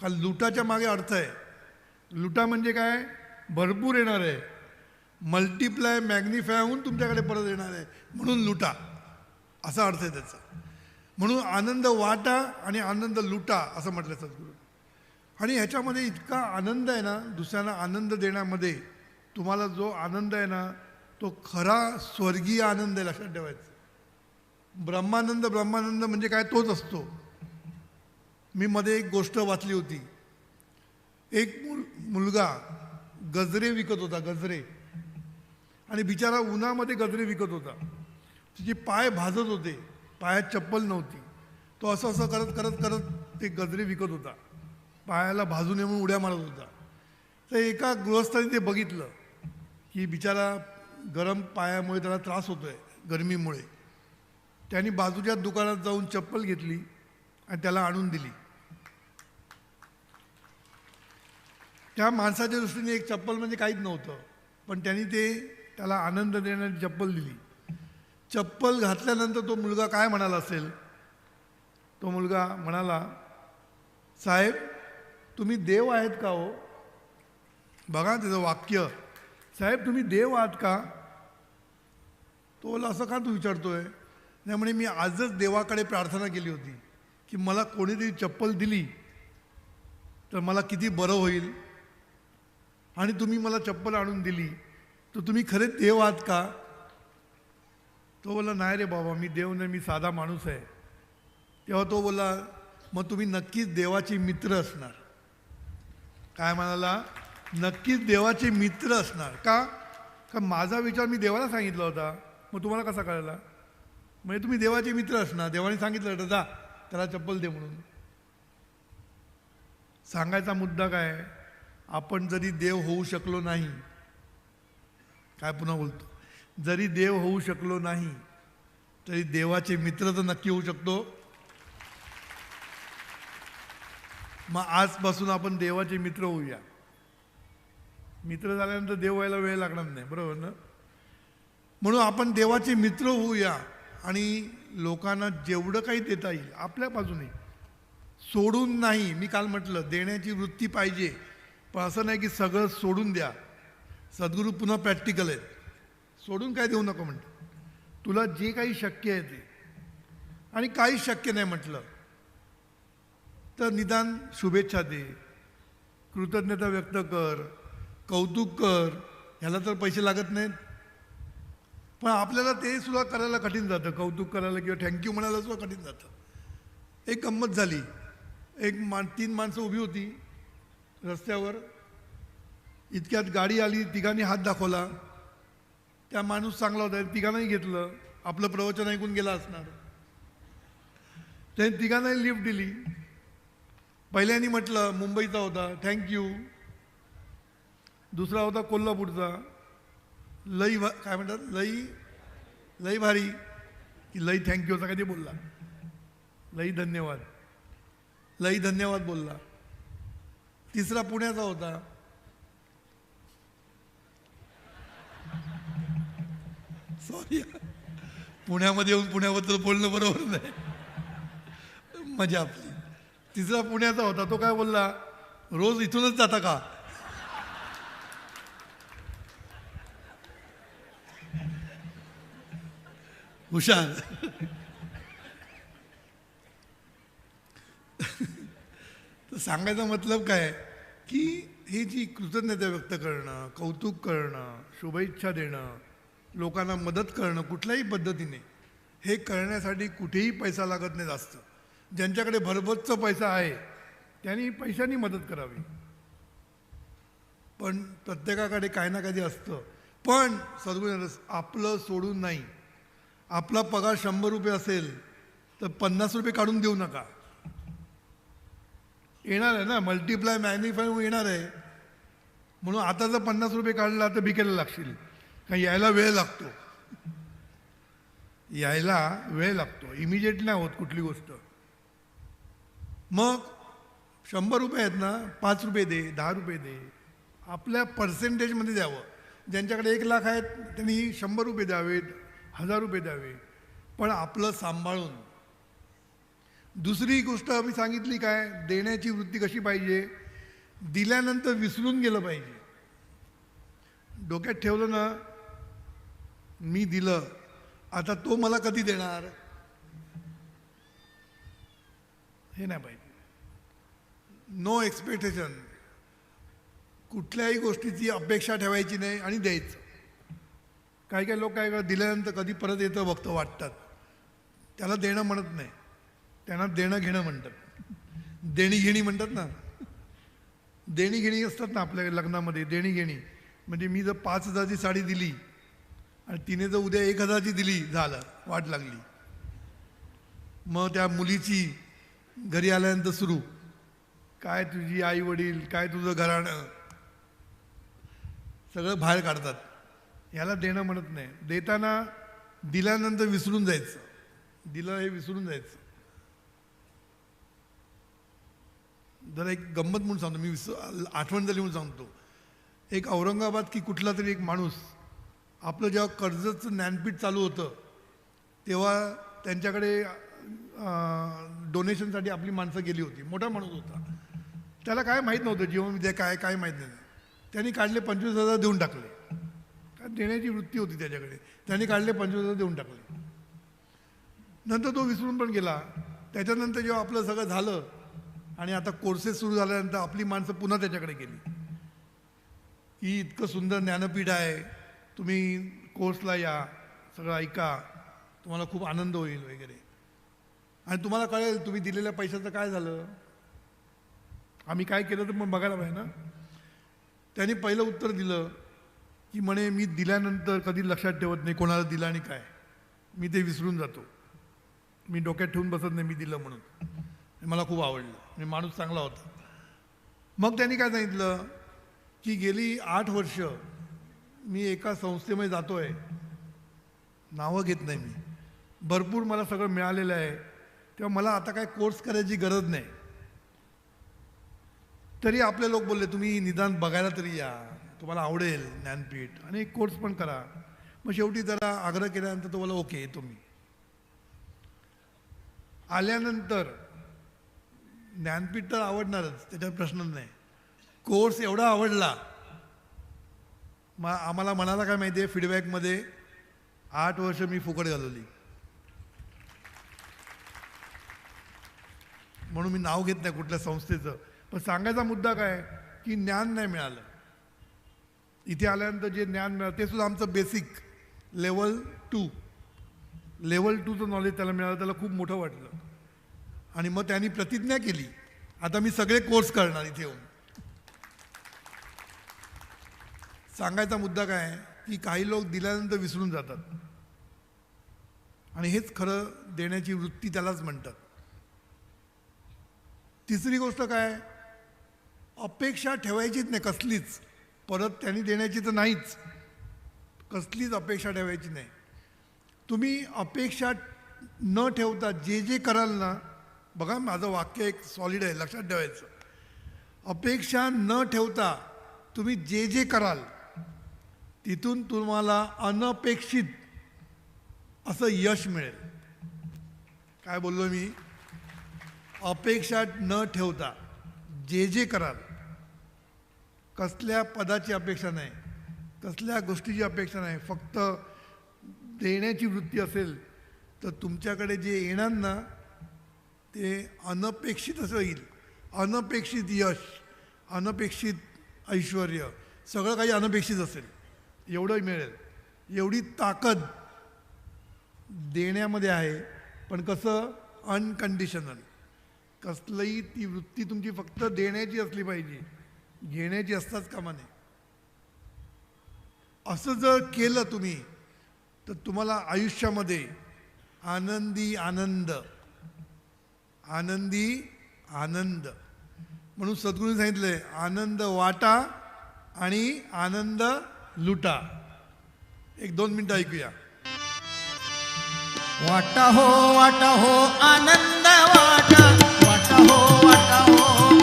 कारण लुटाच्या मागे अर्थ आहे. लुटा म्हणजे काय? भरपूर येणार आहे, मल्टिप्लाय, मॅग्निफाय होऊन तुमच्याकडे परत येणार आहे, म्हणून लुटा, असा अर्थ आहे त्याचा. म्हणून आनंद वाटा आणि आनंद लुटा असं म्हटलं सद्गुरू. आणि ह्याच्यामध्ये इतका आनंद आहे ना, दुसऱ्यांना आनंद देण्यामध्ये. तुम्हाला जो आनंद आहे ना तो खरा स्वर्गीय आनंद आहे, लक्षात ठेवायचं. ब्रह्मानंद म्हणजे काय? तोच असतो. मी मध्ये एक गोष्ट वाचली होती. एक मुलगा गजरे विकत होता, गजरे. आणि बिचारा उन्हामध्ये गजरे विकत होता. त्याचे पाय भाजत होते, पायात चप्पल नव्हती. तो असं असं करत करत करत ते गजरे विकत होता, पायाला भाजू नये म्हणून उड्या मारत होता. तर एका गृहस्थाने ते बघितलं की बिचारा गरम पायामुळे त्याला त्रास होतोय, गरमीमुळे. त्यांनी बाजूच्या दुकानात जाऊन चप्पल घेतली आणि त्याला आणून दिली. त्या माणसाच्या दृष्टीने एक चप्पल म्हणजे काहीच नव्हतं, पण त्यांनी त्याला आनंद देणारी चप्पल दिली. चप्पल घातल्यानंतर तो मुलगा काय म्हणाला असेल? तो मुलगा म्हणाला, साहेब तुम्ही देव आहेत का हो? बघा त्याचं वाक्य, साहेब तुम्ही देव आहात का? तो बोला असं का तू विचारतोय? नाही म्हणे मी आजच देवाकडे प्रार्थना केली होती की मला कोणीतरी चप्पल दिली तर मला किती बरं होईल, आणि तुम्ही मला चप्पल आणून दिली, तर तुम्ही खरेच देव आहात का? तो बोला नाही रे बाबा, मी देव नाही, मी साधा माणूस आहे. तेव्हा तो बोला मग तुम्ही नक्कीच देवाचे मित्र असणार. काय म्हणाला? नक्कीच देवाचे मित्र असणार. का माझा विचार मी देवाला सांगितला होता, मग तुम्हाला कसा कळला? म्हणजे तुम्ही देवाचे मित्र असणार, देवाने सांगितलं होतं जा त्याला चप्पल दे म्हणून. सांगायचा मुद्दा काय, आपण जरी देव होऊ शकलो नाही, काय पुन्हा बोलतो, जरी देव होऊ शकलो नाही तरी देवाचे मित्र तर नक्की होऊ शकतो. मग आजपासून आपण देवाचे मित्र होऊया. मित्र झाल्यानंतर देव व्हायला वेळ लागणार नाही, बरोबर ना? म्हणून आपण देवाचे मित्र होऊया आणि लोकांना जेवढं काही देता येईल आपल्या बाजूने, सोडून नाही. मी काल म्हटलं देण्याची वृत्ती पाहिजे, पण असं नाही की सगळं सोडून द्या. सद्गुरू पुन्हा प्रॅक्टिकल आहेत, सोडून काय देऊ नको म्हणते. तुला जे काही शक्य आहे ते, आणि काही शक्य नाही म्हटलं तर निदान शुभेच्छा दे, कृतज्ञता व्यक्त कर, कौतुक कर. ह्याला तर पैसे लागत नाहीत, पण आपल्याला ते सुद्धा करायला कठीण जातं. कौतुक करायला किंवा थँक्यू म्हणायला सुद्धा कठीण जातं. एक गंमत झाली, एक 3 माणसं उभी होती रस्त्यावर, इतक्यात गाडी आली, तिघांनी हात दाखवला. त्या माणूस चांगला होता, तिघांनाही घेतलं, आपलं प्रवचन ऐकून गेला असणार. त्याने तिघांनाही लिफ्ट दिली. पहिल्यानी म्हटलं मुंबईचा होता, थँक्यू. दुसरा होता कोल्हापूरचा, लई काय म्हणतात, लई भारी, की लई थँक्यू असं काय ते बोलला, लई धन्यवाद बोलला. तिसरा पुण्याचा होता, सॉरी पुण्यामध्ये येऊन पुण्याबद्दल बोलणं बरोबर नाही, मजा आपली. तिसरा पुण्याचा होता, तो काय बोलला, रोज इथूनच जाता का? हुशार. तर सांगायचा मतलब काय की ही जी कृतज्ञता व्यक्त करणं, कौतुक करणं, शुभेच्छा देणं, लोकांना मदत करणं कुठल्याही पद्धतीने, हे करण्यासाठी कुठेही पैसा लागत नाही जास्त. ज्यांच्याकडे भरभच्च पैसा आहे त्यांनी पैशानी मदत करावी, पण प्रत्येकाकडे काही ना काही असतं. पण सद्गुरू आपलं सोडून नाही. आपला पगार 100 रुपये असेल तर 50 रुपये काढून देऊ नका. येणार आहे ना, मल्टिप्लाय मॅग्निफाय येणार आहे. म्हणून आता जर 50 रुपये काढला तर भिकेला लागशील, कारण यायला वेळ लागतो, इमिजिएट नाही होत कुठली गोष्ट. मग 100 रुपये आहेत ना, 5 रुपये दे, 10 रुपये दे, आपल्या पर्सेंटेजमध्ये द्यावं. ज्यांच्याकडे 1 लाख आहेत त्यांनी 100 रुपये द्यावेत, 1000 रुपये द्यावे, पण आपलं सांभाळून. दुसरी गोष्ट आम्ही सांगितली काय, देण्याची वृत्ती कशी पाहिजे, दिल्यानंतर विसरून गेलं पाहिजे. डोक्यात ठेवलं ना, मी दिलं, आता तो मला कधी देणार, हे नाही पाहिजे. नो एक्सपेक्टेशन, कुठल्याही गोष्टीची अपेक्षा ठेवायची नाही आणि द्यायचं. काही काही लोक काय करतात, दिल्यानंतर कधी परत येतं बघतं वाटतात, त्याला देणं म्हणत नाही, त्यांना देणं घेणं म्हणतात. देणी घेणी म्हणतात ना, देणी घेणी असतात ना आपल्या लग्नामध्ये. देणी घेणी म्हणजे मी जर 5,000ची साडी दिली आणि तिने जर उद्या 1,000ची दिली, झालं, वाट लागली. मग त्या मुलीची घरी आल्यानंतर सुरू, काय तुझी आई वडील, काय तुझं घराणं, सगळं बाहेर काढतात. याला देणं म्हणत नाही. देताना दिल्यानंतर विसरून जायचं, दिलं हे विसरून जायचं. जरा एक गंमत म्हणून सांगतो मी, आठवण झाली म्हणून सांगतो. एक औरंगाबाद की कुठला तरी एक माणूस, आपलं जेव्हा कर्जचं ज्ञानपीठ चालू होतं तेव्हा त्यांच्याकडे डोनेशनसाठी आपली माणसं गेली होती. मोठा माणूस होता, त्याला काय माहीत नव्हतं जीवनविद्या काय माहीत नाही. त्यांनी काढले 25,000 देऊन टाकले, कारण देण्याची वृत्ती होती त्याच्याकडे. त्यांनी काढले 25,000 देऊन टाकले. नंतर तो विसरून पण गेला. त्याच्यानंतर जेव्हा आपलं सगळं झालं आणि आता कोर्सेस सुरू झाल्यानंतर आपली माणसं पुन्हा त्याच्याकडे गेली की इतकं सुंदर ज्ञानपीठ आहे, तुम्ही कोर्सला या, सगळं ऐका, तुम्हाला खूप आनंद होईल वगैरे, आणि तुम्हाला कळेल तुम्ही दिलेल्या पैशाचं काय झालं, आम्ही काय केलं तर मग बघायला पाहिजे ना. त्यांनी पहिलं उत्तर दिलं की म्हणे मी दिल्यानंतर कधी लक्षात ठेवत नाही कोणाला दिलं आणि काय, मी ते विसरून जातो, मी डोक्यात ठेवून बसत नाही मी दिलं म्हणून. मला खूप आवडलं, म्हणजे माणूस चांगला होता. मग त्यांनी काय सांगितलं की गेली 8 वर्ष मी एका संस्थेमध्ये जातो आहे, नावं घेत नाही मी, भरपूर मला सगळं मिळालेलं आहे, तेव्हा मला आता काय कोर्स करायची गरज नाही. तरी आपले लोक बोलले तुम्ही निदान बघायला तरी या, तुम्हाला आवडेल ज्ञानपीठ, आणि एक कोर्स पण करा. मग शेवटी जरा आग्रह केल्यानंतर तो बोला ओके येतो मी. आल्यानंतर ज्ञानपीठ तर आवडणारच, त्याच्यात प्रश्नच नाही. कोर्स एवढा आवडला, मग आम्हाला म्हणाला काय माहिती आहे, फीडबॅकमध्ये 8 वर्ष मी फुकट घालवली. म्हणून मी नाव घेत नाही कुठल्या संस्थेचं, पण सांगायचा मुद्दा काय की ज्ञान नाही मिळालं. इथे आल्यानंतर जे ज्ञान मिळालं ते सुद्धा आमचं बेसिक लेवल 2चं नॉलेज त्याला मिळालं, त्याला खूप मोठं वाटलं. आणि मग त्यांनी प्रतिज्ञा केली आता मी सगळे कोर्स करणार इथे येऊन. सांगायचा मुद्दा काय की काही लोक दिल्यानंतर विसरून जातात, आणि हेच खरं देण्याची वृत्ती त्यालाच म्हणतात. तिसरी गोष्ट काय, अपेक्षा ठेवायचीच नाही कसलीच, परत त्यांनी देण्याची तर नाहीच, कसलीच अपेक्षा ठेवायची नाही. तुम्ही अपेक्षा न ठेवता जे जे कराल ना, बघा माझं वाक्य एक सॉलिड आहे, लक्षात ठेवायचं. अपेक्षा न ठेवता तुम्ही जे जे कराल तिथून तुम्हाला अनपेक्षित असं यश मिळेल. काय बोललो मी, अपेक्षा न ठेवता जे जे कराल, कसल्या पदाची अपेक्षा नाही, कसल्या गोष्टीची अपेक्षा नाही, फक्त देण्याची वृत्ती असेल तर तुमच्याकडे जे येणार ना ते अनपेक्षित असं येईल. अनपेक्षित यश, अनपेक्षित ऐश्वर, सगळं काही अनपेक्षित असेल, एवढं मिळेल. एवढी ताकद देण्यामध्ये आहे. पण कसं, अनकंडिशनल. कसलंही ती वृत्ती तुमची फक्त देण्याची असली पाहिजे, घेण्याची असताच कामा नये. असं जर केलं तुम्ही तर तुम्हाला आयुष्यामध्ये आनंदी आनंद, आनंदी आनंद, म्हणून सद्गुरूंनी सांगितलंय आनंद वाटा आणि आनंद लुटा. 1-2 मिनिटं ऐकूया. वाटा हो आनंद वाटा, वाटा हो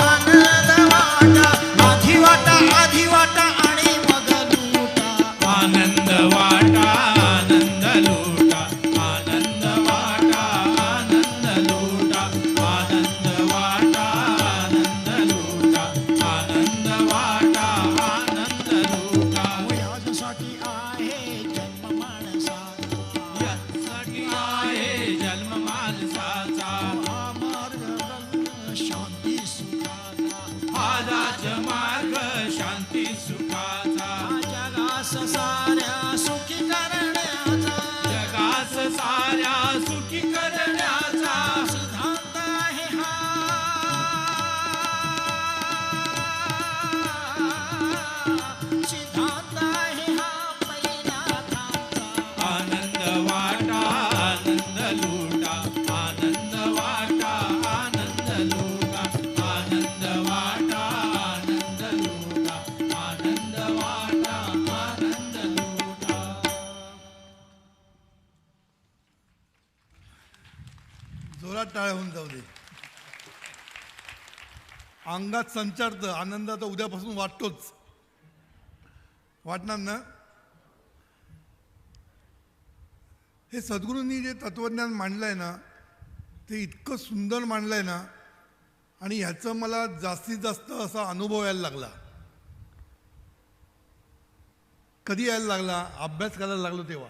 आनंद वाटा, आधी वाटा आणि मग लुटा. आनंद वाटा आनंद लुटा, आनंद वाटा आनंद लुटा, आनंद वाटा आनंद लुटा, आनंद वाटा आनंद लुटा. यासाठी आहे जन्म माणसाचा, यासाठी आहे जन्म माणसाचा, हा मार्ग शांती सुखाचा, हा राजमार्ग शांती सुखाचा, जगास साऱ्या सुखी करण्याचा, जगास साऱ्या सुखी करण्याचा सिद्धांत आहे हा. सिद्धांत आहे हा पहिल्याचा. आनंद वाटा आनंद लुटा, आनंद वाटा आनंद लुटा, आनंद वाटा आनंद लुटा, आनंद वाटा आनंद लुटा. जोरात टाळ्या होऊन जाऊ दे. अंगात संचारतं, आनंद आता उद्यापासून वाटतोच, वाटणार ना. हे सद्गुरूंनी जे तत्वज्ञान मांडलंय ना ते इतकं सुंदर मांडलंय ना, आणि ह्याचं मला जास्तीत जास्त असा अनुभव यायला लागला. कधी यायला लागला? अभ्यास करायला लागलो तेव्हा.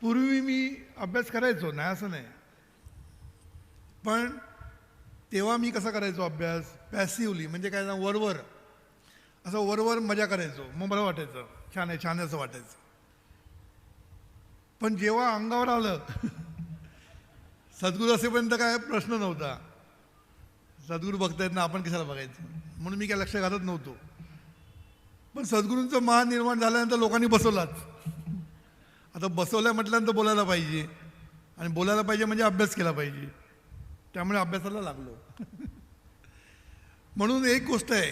पूर्वी मी अभ्यास करायचो, नाही असं नाही, पण तेव्हा मी कसा करायचो अभ्यास? पॅसिव्हली, म्हणजे काय ना, वरवर असं वरवर मजा करायचो. मग मला वाटायचं छान आहे, छान आहे असं वाटायचं. पण जेव्हा अंगावर आलं सद्गुरू असेपर्यंत काय प्रश्न नव्हता. सद्गुरू बघतायत ना, आपण कशाला बघायचं, म्हणून मी काय लक्ष घालत नव्हतो. पण सद्गुरूंचं मान निर्माण झाल्यानंतर लोकांनी बसवलाच. आता बसवल्या म्हटल्यानंतर बोलायला पाहिजे, आणि बोलायला पाहिजे म्हणजे अभ्यास केला पाहिजे. त्यामुळे अभ्यासाला लागलो. म्हणून एक गोष्ट आहे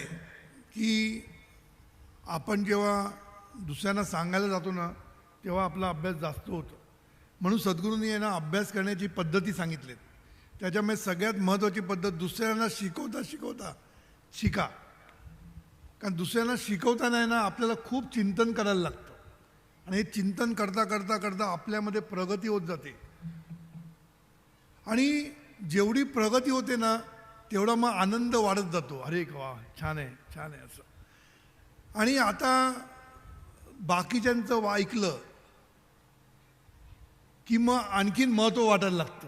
की आपण जेव्हा दुसऱ्यांना सांगायला जातो ना, तेव्हा आपला अभ्यास जास्त होतो. म्हणून सद्गुरूंनी आहे ना अभ्यास करण्याची पद्धती सांगितलीत. त्याच्यामुळे सगळ्यात महत्त्वाची पद्धत, दुसऱ्यांना शिकवता शिकवता शिका. कारण दुसऱ्यांना शिकवताना आहे ना आपल्याला खूप चिंतन करायला लागतं, आणि हे चिंतन करता करता करता आपल्यामध्ये प्रगती होत जाते. आणि जेवढी प्रगती होते ना तेवढा मग आनंद वाढत जातो. अरे वा, छान आहे, छान आहे असं. आणि आता बाकीच्यांचं ऐकलं की मग आणखीन महत्त्व वाटायला लागतं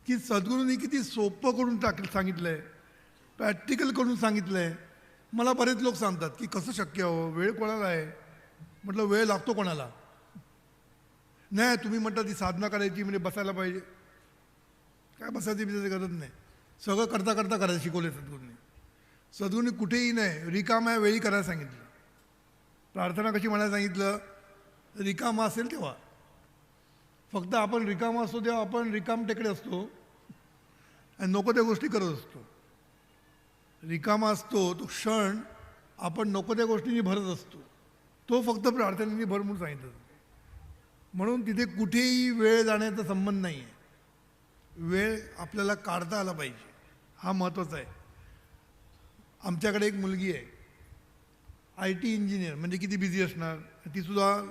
की सद्गुरूंनी किती सोपं करून सांगितलं आहे, प्रॅक्टिकल करून सांगितलं आहे. मला बरेच लोक सांगतात की कसं शक्य हो, वेळ कोणाला आहे? म्हटलं वेळ लागतो कोणाला? नाही, तुम्ही म्हटलं ती साधना करायची म्हणजे बसायला पाहिजे. काय बसायची बिसायची गरज नाही, सगळं करता करता करायचं शिकवले सद्गुरूंनी. सद्गुरूंनी कुठेही नाही, रिकाम्या वेळी करायला सांगितलं. प्रार्थना कशी म्हणायला सांगितलं? रिकामा असेल तेव्हा. फक्त आपण रिकामा असतो तेव्हा आपण रिकाम टेकडे असतो आणि नको त्या गोष्टी करत असतो. रिकामा असतो तो क्षण आपण नको त्या गोष्टींनी भरत असतो, तो फक्त प्रार्थनेने भर म्हणून सांगितलं. म्हणून तिथे कुठेही वेळ जाण्याचा संबंध नाही आहे. वेळ आपल्याला काढता आला पाहिजे, हा महत्त्वाचा आहे. आमच्याकडे एक मुलगी आहे, IT इंजिनियर, म्हणजे किती बिझी असणार. तीसुद्धा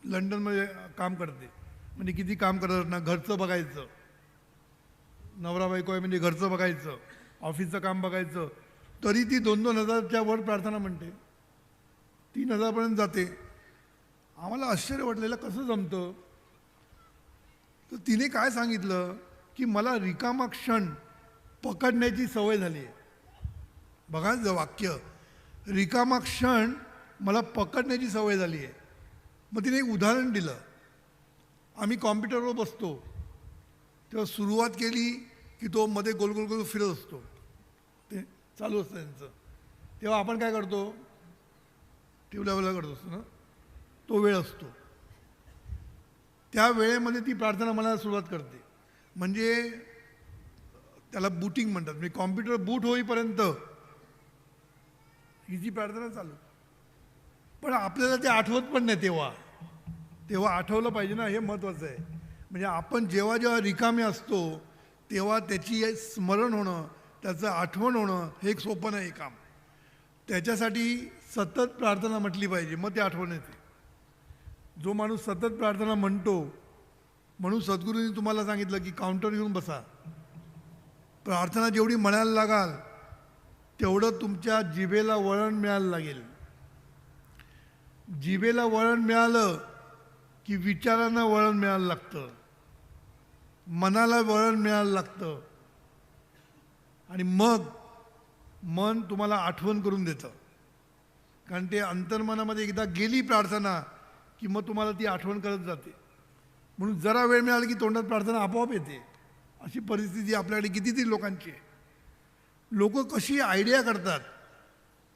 लंडनमध्ये काम करते. म्हणजे किती काम करत असणार, घरचं बघायचं, नवरा बायको आहे म्हणजे घरचं बघायचं, ऑफिसचं काम बघायचं, तरी ती 2-2 हजारच्या वर प्रार्थना म्हणते, 3,000पर्यंत जाते. आम्हाला आश्चर्य वाटलेलं कसं जमतं. तर तिने काय सांगितलं की मला रिकामा क्षण पकडण्याची सवय झाली आहे. बघा वाक्य, रिकामा क्षण मला पकडण्याची सवय झाली आहे. मग तिने एक उदाहरण दिलं. आम्ही कॉम्प्युटरवर बसतो तेव्हा सुरुवात केली की तो मध्ये गोल गोल गोल फिरत असतो, ते चालू असतं त्यांचं. तेव्हा आपण काय करतो? टिवल्यावल्या करत असतो ना, तो वेळ असतो. त्या वेळेमध्ये ती प्रार्थना म्हणायला सुरुवात करते. म्हणजे त्याला बूटिंग म्हणतात. म्हणजे कॉम्प्युटर बूट होईपर्यंत ही जी प्रार्थना चालू. पण आपल्याला ते आठवत पण नाही. तेव्हा आठवलं पाहिजे ना, हे महत्त्वाचं आहे. म्हणजे आपण जेव्हा जेव्हा रिकामे असतो तेव्हा त्याची स्मरण होणं, त्याचं आठवण होणं हे एक सोपं नाही काम. त्याच्यासाठी सतत प्रार्थना म्हटली पाहिजे, मग ते आठवण येते. जो माणूस सतत प्रार्थना म्हणतो, म्हणून सद्गुरूंनी तुम्हाला सांगितलं की काउंटर घेऊन बसा. प्रार्थना जेवढी म्हणायला लागाल तेवढं तुमच्या जिभेला वळण मिळायला लागेल. जिभेला वळण मिळालं की विचारांना वळण मिळायला लागतं, मनाला वळण मिळायला लागतं, आणि मग मन तुम्हाला आठवण करून देतं. कारण ते अंतर्मनामध्ये एकदा गेली प्रार्थना की मग तुम्हाला ती आठवण करत जाते. म्हणून जरा वेळ मिळाला की तोंडात प्रार्थना आपोआप येते. अशी परिस्थिती आपल्याकडे कितीतरी लोकांची आहे. लोक कशी आयडिया करतात.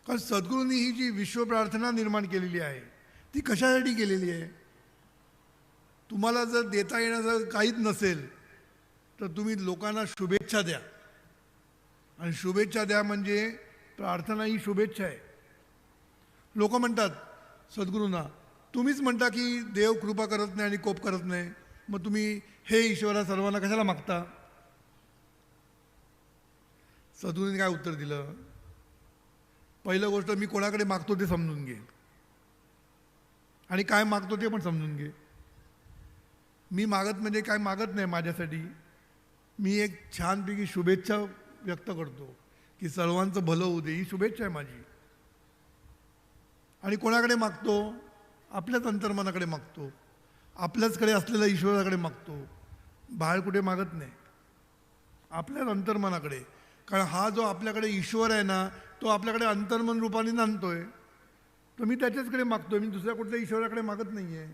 कारण सद्गुरूंनी ही जी विश्वप्रार्थना निर्माण केलेली आहे ती कशासाठी केलेली आहे? तुम्हाला जर देता येण्याचं काहीच नसेल तर तुम्ही लोकांना शुभेच्छा द्या. आणि शुभेच्छा द्या म्हणजे प्रार्थना ही शुभेच्छा आहे. लोक म्हणतात सद्गुरूंना, तुम्हीच म्हणता की देव कृपा करत नाही आणि कोप करत नाही, मग तुम्ही हे ईश्वरा सर्वांना कशाला मागता? सद्गुरूंनी काय उत्तर दिलं? पहिलं गोष्ट, मी कोणाकडे मागतो ते समजून घे, आणि काय मागतो ते पण समजून घे. मी मागत म्हणजे काय मागत नाही माझ्यासाठी, मी एक छानपैकी शुभेच्छा व्यक्त करतो की सर्वांचं भलं होऊ दे, ही शुभेच्छा आहे माझी. आणि कोणाकडे मागतो? आपल्याच अंतर्मनाकडे मागतो, आपल्याचकडे असलेल्या ईश्वराकडे मागतो, बाहेर कुठे मागत नाही, आपल्याच अंतर्मनाकडे. कारण हा जो आपल्याकडे ईश्वर आहे ना, तो आपल्याकडे अंतर्मन रूपाने नांदतोय, तर मी त्याच्याचकडे मागतोय, मी दुसऱ्या कुठल्या ईश्वराकडे मागत नाही आहे.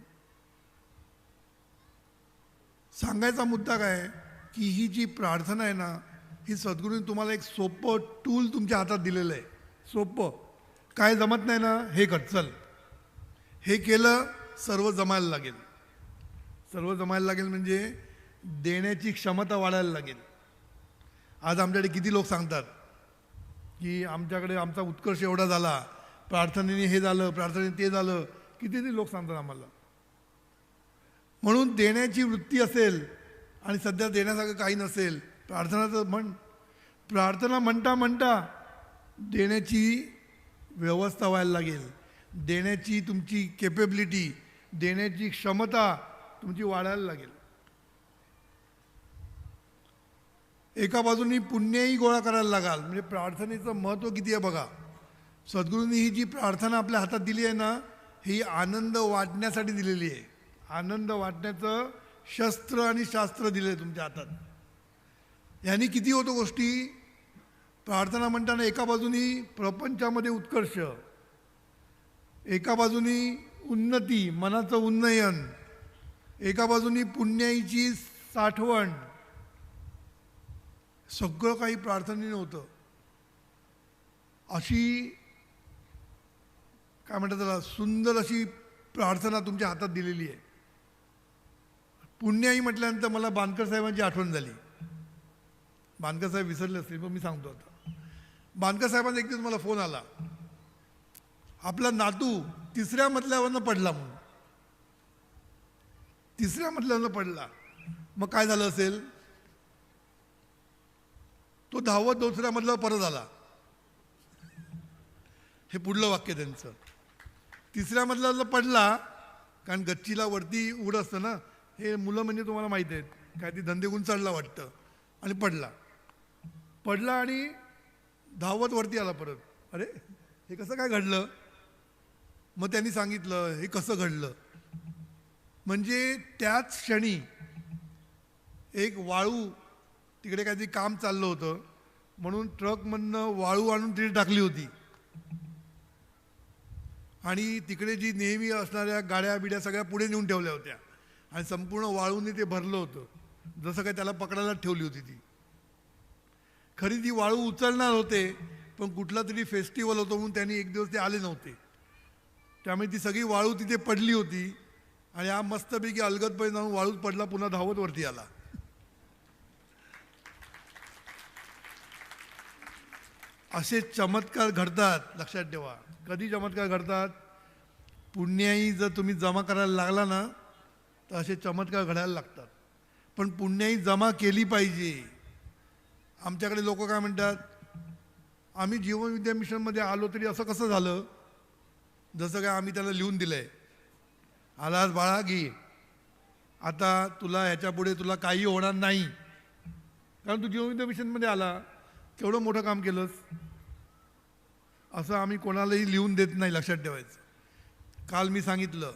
सांगायचा मुद्दा काय की ही जी प्रार्थना आहे ना, ही सद्गुरूंनी तुम्हाला एक सोपं टूल तुमच्या हातात दिलेलं आहे. सोपं, काय जमत नाही ना, हे कर, चल हे केलं, सर्व जमायला लागेल. सर्व जमायला लागेल म्हणजे देण्याची क्षमता वाढायला लागेल. आज आमच्याकडे किती लोक सांगतात की आमच्याकडे आमचा उत्कर्ष एवढा झाला, प्रार्थनेने हे झालं, प्रार्थनेने ते झालं, किती लोक सांगतात आम्हाला. म्हणून देण्याची वृत्ती असेल आणि सध्या देण्यासारखं काही नसेल, प्रार्थनाचं प्रार्थना म्हणता म्हणता देण्याची व्यवस्था व्हायला लागेल, देण्याची तुमची केपेबिलिटी, देण्याची क्षमता तुमची वाढायला लागेल. एका बाजूनी पुण्यही गोळा करायला लागाल. म्हणजे प्रार्थनेचं महत्त्व किती आहे बघा. सद्गुरूंनी ही जी प्रार्थना आपल्या हातात दिली आहे ना, ही आनंद वाटण्यासाठी दिलेली आहे. आनंद वाटण्याचं शस्त्र आणि शास्त्र दिलं आहे तुमच्या हातात. यांनी किती होतो गोष्टी. प्रार्थना म्हणताना एका बाजूनी प्रपंचामध्ये उत्कर्ष, एका बाजूनी उन्नती, मनाचं उन्नयन, एका बाजूनी पुण्याईची साठवण, सगळं काही प्रार्थनेने होतं. अशी काय म्हणतात त्याला, सुंदर अशी प्रार्थना तुमच्या हातात दिलेली आहे. पुण्याई म्हटल्यानंतर मला बांदकर साहेबांची आठवण झाली. बांदकर साहेब विसरले असतील पण मी सांगतो आता. बांदकर साहेबांचा एक दिवस मला फोन आला, आपला नातू 3ऱ्या मजल्यावरनं पडला म्हणून. 3ऱ्या मजल्यावरनं पडला. मग काय झालं असेल, तो धावत 2ऱ्या मजल्यावर परत आला. हे पुढलं वाक्य त्यांचं. 3ऱ्या मजल्यावर पडला, कारण गच्चीला वरती उड असतं ना, हे मुलं म्हणजे तुम्हाला माहीत आहेत, काय ती धंदेगुण चढला वाटतं, आणि पडला आणि धावत वरती आला परत. अरे हे कसं काय घडलं. मग त्यांनी सांगितलं हे कसं घडलं. म्हणजे त्याच क्षणी एक वाळू, तिकडे काहीतरी काम चाललं होतं म्हणून ट्रकमधनं वाळू आणून तिथे टाकली होती, आणि तिकडे जी नेहमी असणाऱ्या गाड्या बिड्या सगळ्या पुढे नेऊन ठेवल्या होत्या, आणि संपूर्ण वाळूने ते भरलं होतं, जसं काय त्याला पकडायला ठेवली होती ती. खरी ती वाळू उचलणार होते, पण कुठला तरी फेस्टिवल होतो म्हणून त्यांनी एक दिवस ते आले नव्हते, त्यामुळे ती सगळी वाळू तिथे पडली होती. आणि हा मस्तपैकी अलगदपणे जाऊन वाळूच पडला, पुन्हा धावत वरती आला. असे चमत्कार घडतात, लक्षात ठेवा. कधी चमत्कार घडतात, पुण्याई जर तुम्ही जमा करायला लागला ना, तर असे चमत्कार घडायला लागतात. पण पुण्याई जमा केली पाहिजे. आमच्याकडे लोक काय म्हणतात, आम्ही जीवन विद्या मिशनमध्ये आलो तरी असं कसं झालं, जसं काय आम्ही त्याला लिहून दिलं आहे, आलास बाळा घे, आता तुला ह्याच्या पुढे तुला काही होणार नाही, कारण तू जीवन विद्या मिशनमध्ये आला, केवढं मोठं काम केलंस. असं आम्ही कोणालाही लिहून देत नाही, लक्षात ठेवायचं. काल मी सांगितलं,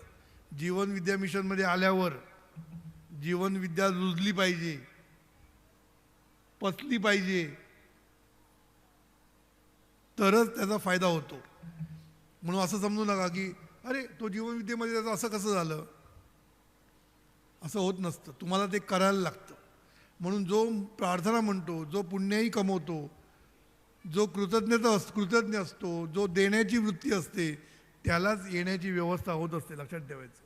जीवन विद्या मिशनमध्ये आल्यावर जीवन विद्या रुजली पाहिजे, पचली पाहिजे, तरच त्याचा फायदा होतो. म्हणून असं समजू नका की अरे तो जीवन विद्येमध्ये त्याचं असं कसं झालं, असं होत नसतं. तुम्हाला ते करायला लागतं. म्हणून जो प्रार्थना म्हणतो, जो पुण्याही कमवतो, जो कृतज्ञ असतो, जो देण्याची वृत्ती असते, त्यालाच येण्याची व्यवस्था होत असते, लक्षात ठेवायचं.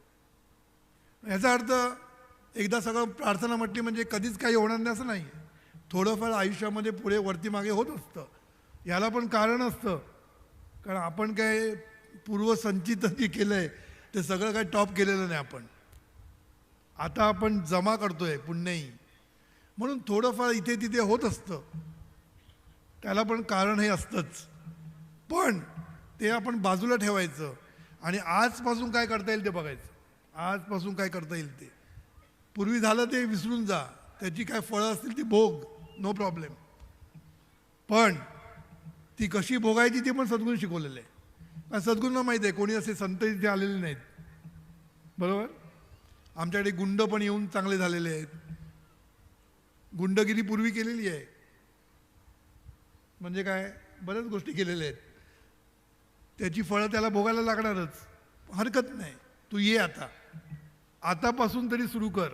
याचा अर्थ एकदा सगळं प्रार्थना म्हटली म्हणजे कधीच काही होणार नाही असं नाही. थोडंफार आयुष्यामध्ये पुढे वरती मागे होत असतं. याला पण कारण असतं, कारण आपण काय पूर्वसंचित जे केलं आहे ते सगळं काय टॉप केलेलं नाही आपण. आता आपण जमा करतोय पुण्याही, म्हणून थोडंफार इथे तिथे होत असतं. त्याला पण कारण हे असतंच, पण ते आपण बाजूला ठेवायचं आणि आजपासून काय करता येईल ते बघायचं. आजपासून काय करता येईल ते. पूर्वी झालं ते विसरून जा, त्याची काय फळं असतील ती भोग, नो प्रॉब्लेम. पण ती कशी भोगायची ते पण सद्गुरू शिकवलेलं आहे. कारण सद्गुरूंना माहीत आहे कोणी असे संत इथे आलेले नाहीत, बरोबर. आमच्याकडे गुंड पण येऊन चांगले झालेले आहेत. गुंडगिरी पूर्वी केलेली आहे, म्हणजे काय बऱ्याच गोष्टी केलेल्या आहेत. त्याची फळं त्याला भोगायला लागणारच, हरकत नाही. तू ये आतापासून तरी सुरू कर.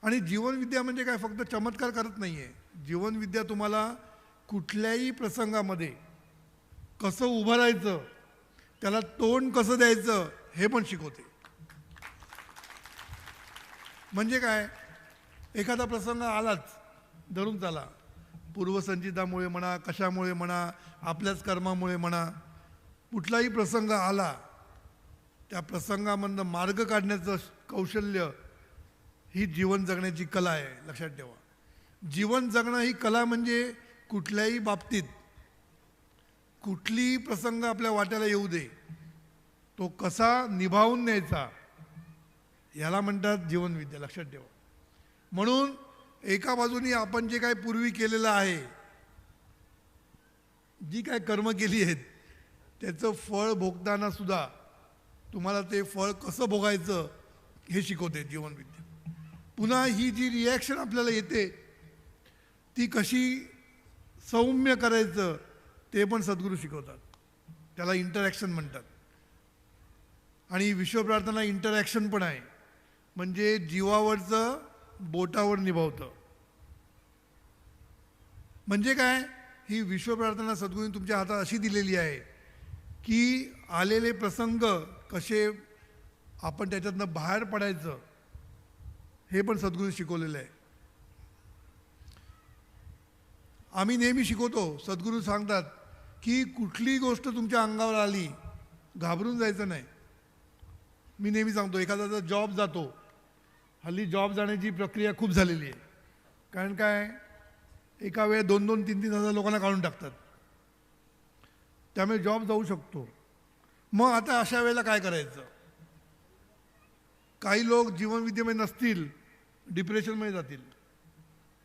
आणि जीवनविद्या म्हणजे काय फक्त चमत्कार करत नाही आहे. जीवनविद्या तुम्हाला कुठल्याही प्रसंगामध्ये कसं उभं राहायचं, त्याला तोंड कसं द्यायचं हे पण शिकवते. म्हणजे काय, एखादा प्रसंग आलाच धरून चाला, पूर्वसंचितामुळे म्हणा, कशामुळे म्हणा, आपल्याच कर्मामुळे म्हणा, कुठलाही प्रसंग आला त्या प्रसंगामधनं मार्ग काढण्याचं कौशल्य ही जीवन जगण्याची कला आहे. लक्षात ठेवा, जीवन जगणं ही कला म्हणजे कुठल्याही बाबतीत कुठलीही प्रसंग आपल्या वाट्याला येऊ दे, तो कसा निभावून न्यायचा याला म्हणतात जीवनविद्या. लक्षात ठेवा. म्हणून एका बाजूनी आपण जे काय पूर्वी केलेलं आहे, जी काय कर्म केली आहेत त्याचं फळ भोगताना सुद्धा तुम्हाला ते फळ कसं भोगायचं हे शिकवते जीवनविद्या. पुन्हा ही जी रिॲक्शन आपल्याला येते ती कशी सौम्य करायचं ते पण सद्गुरू शिकवतात. त्याला इंटरॅक्शन म्हणतात. आणि विश्वप्रार्थना इंटरॅक्शन पण आहे, म्हणजे जीवावरचं बोटावर निभावतं. म्हणजे काय, ही विश्वप्रार्थना सद्गुरूंनी तुमच्या हातात अशी दिलेली आहे की आलेले प्रसंग कसे आपण त्याच्यातनं बाहेर पडायचं हे पण सद्गुरू शिकवलेलं आहे. आम्ही नेहमी शिकवतो, सद्गुरू सांगतात की कुठलीही गोष्ट तुमच्या अंगावर आली घाबरून जायचं नाही. मी नेहमी सांगतो, एखादा जॉब जातो, हल्ली जॉब जाण्याची प्रक्रिया खूप झालेली आहे. कारण काय, एका वेळेस 2-2, 3-3 हजार लोकांना काढून टाकतात, त्यामुळे जॉब जाऊ शकतो. मग आता अशा वेळेला काय करायचं. काही लोक जीवनविद्येमध्ये नसतील, डिप्रेशनमध्ये जातील,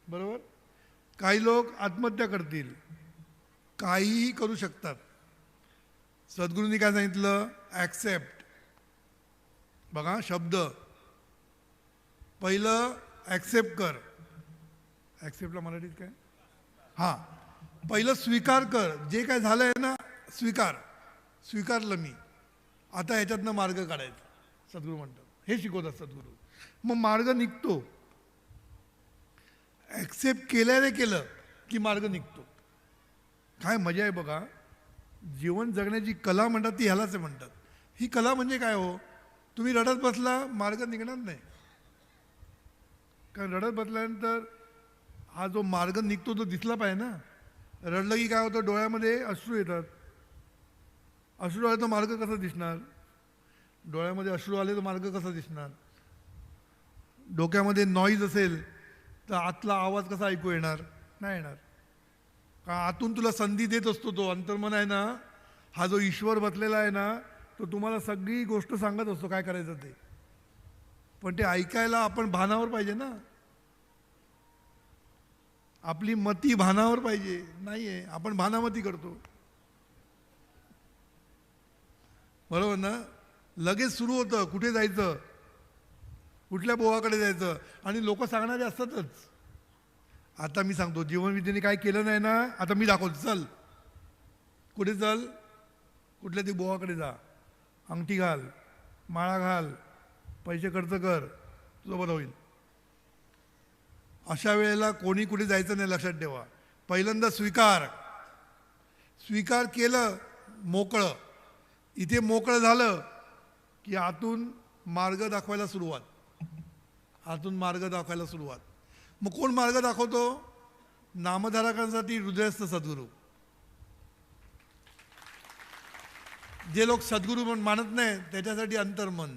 बरोबर. काही लोक आत्महत्या करतील, काहीही करू शकतात. सद्गुरूंनी काय सांगितलं, ॲक्सेप्ट. बघा शब्द, पहिलं ॲक्सेप्ट कर. ॲक्सेप्टला मराठीत काय, हां, पहिलं स्वीकार कर. जे काय झालं आहे ना, स्वीकारलं मी, आता ह्याच्यातनं मार्ग काढायचा सद्गुरू म्हणतात. हे शिकवतात सद्गुरू. मग मार्ग निघतो. ॲक्सेप्ट केल्याने केलं की मार्ग निघतो. काय मजा आहे बघा. जीवन जगण्याची कला म्हणतात ती ह्यालाच म्हणतात. ही कला म्हणजे काय हो, तुम्ही रडत बसला मार्ग निघणार नाही. कारण रडत बसल्यानंतर हा जो मार्ग निघतो तो दिसला पाहिजे ना. रडलं की काय होतं, डोळ्यामध्ये अश्रू येतात. अश्रू आले तर मार्ग कसा दिसणार. डोळ्यामध्ये अश्रू आले तर मार्ग कसा दिसणार. डोक्यामध्ये नॉईज असेल तर आतला आवाज कसा ऐकू येणार, नाही येणार. का आतून तुला संधी देत असतो तो अंतर्मन आहे ना, हा जो ईश्वर बसलेला आहे ना, तो तुम्हाला सगळी गोष्ट सांगत असतो काय करायचं ते. पण ते ऐकायला आपण भानावर पाहिजे ना. आपली मती भानावर पाहिजे. नाही आहे, आपण भानामती करतो, बरोबर ना. लगेच सुरू होतं कुठे जायचं, कुठल्या बोवाकडे जायचं, आणि लोक सांगणारे असतातच. आता मी सांगतो, जीवनविद्येने काय केलं नाही ना, आता मी दाखवतो. चल कुठे चल, कुठल्या ती बोवाकडे जा, अंगठी घाल, माळा घाल, पैसे खर्च कर, तुझं बरं होईल. अशा वेळेला कोणी कुठे जायचं नाही. लक्षात ठेवा, पहिल्यांदा स्वीकार केलं, मोकळं. इथे मोकळं झालं की आतून मार्ग दाखवायला सुरुवात. मग कोण मार्ग दाखवतो, नामधारकांसाठी हृदयस्थ सद्गुरू. जे लोक सद्गुरू मानत नाही त्याच्यासाठी अंतर्मन.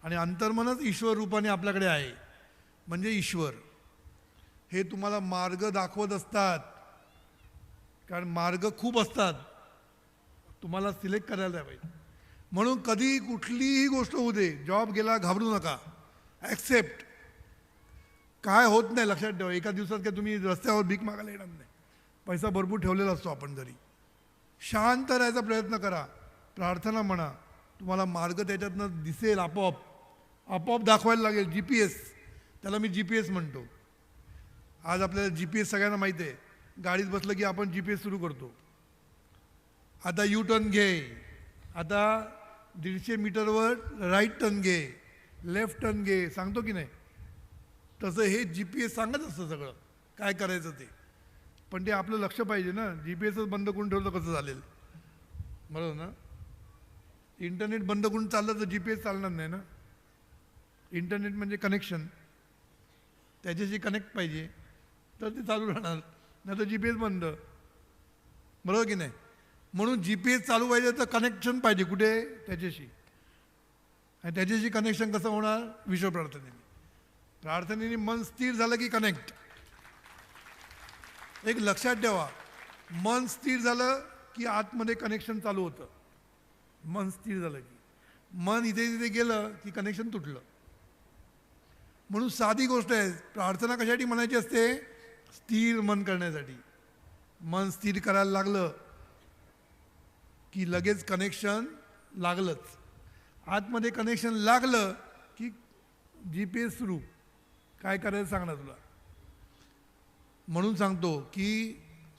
आणि अंतर्मनच ईश्वर रूपाने आपल्याकडे आहे. म्हणजे ईश्वर हे तुम्हाला मार्ग दाखवत असतात. कारण मार्ग खूप असतात, तुम्हाला सिलेक्ट करायला पाहिजे. म्हणून कधी कुठलीही गोष्ट होऊ दे, जॉब गेला घाबरू नका, ॲक्सेप्ट. काय होत नाही लक्षात ठेवा. एका दिवसात काय तुम्ही रस्त्यावर भीक मागायला येणार नाही. पैसा भरपूर ठेवलेला असतो आपण घरी. शांत राहायचा प्रयत्न करा, प्रार्थना म्हणा, तुम्हाला मार्ग त्याच्यातनं दिसेल. आपोआप आपोआप दाखवायला लागेल. GPS, त्याला मी GPS म्हणतो. आज आपल्याला GPS सगळ्यांना माहिती आहे. गाडीत बसलं की आपण GPS सुरू करतो. आता यू टर्न घे, आता 150 मीटरवर राईट टर्न घे, लेफ्ट टर्न घे, सांगतो की नाही. तसं हे GPS सांगत असतं सगळं काय करायचं ते. पण ते आपलं लक्ष पाहिजे ना. GPSच बंद करून ठेवलं कसं चालेल, बरोबर ना. इंटरनेट बंद करून चाललं तर GPS चालणार नाही ना. इंटरनेट म्हणजे कनेक्शन, त्याच्याशी कनेक्ट पाहिजे तर ते चालू राहणार, नाही तर GPS बंद, बरोबर की नाही. म्हणून GPS चालू पाहिजे तर कनेक्शन पाहिजे कुठे, त्याच्याशी. आणि त्याच्याशी कनेक्शन कसं होणार, विश्व प्रार्थनेने. प्रार्थनेने मन स्थिर झालं की कनेक्ट. एक लक्षात ठेवा, मन स्थिर झालं की आतमध्ये कनेक्शन चालू होतं. मन स्थिर झालं की, मन इथे तिथे गेलं की कनेक्शन तुटलं. म्हणून साधी गोष्ट आहे. प्रार्थना कशासाठी म्हणायची असते, स्थिर मन करण्यासाठी. मन स्थिर करायला लागलं की लगेच कनेक्शन लागलंच. आतमध्ये कनेक्शन लागलं की GPS सुरू. काय करायचं सांगणार तुला. म्हणून सांगतो की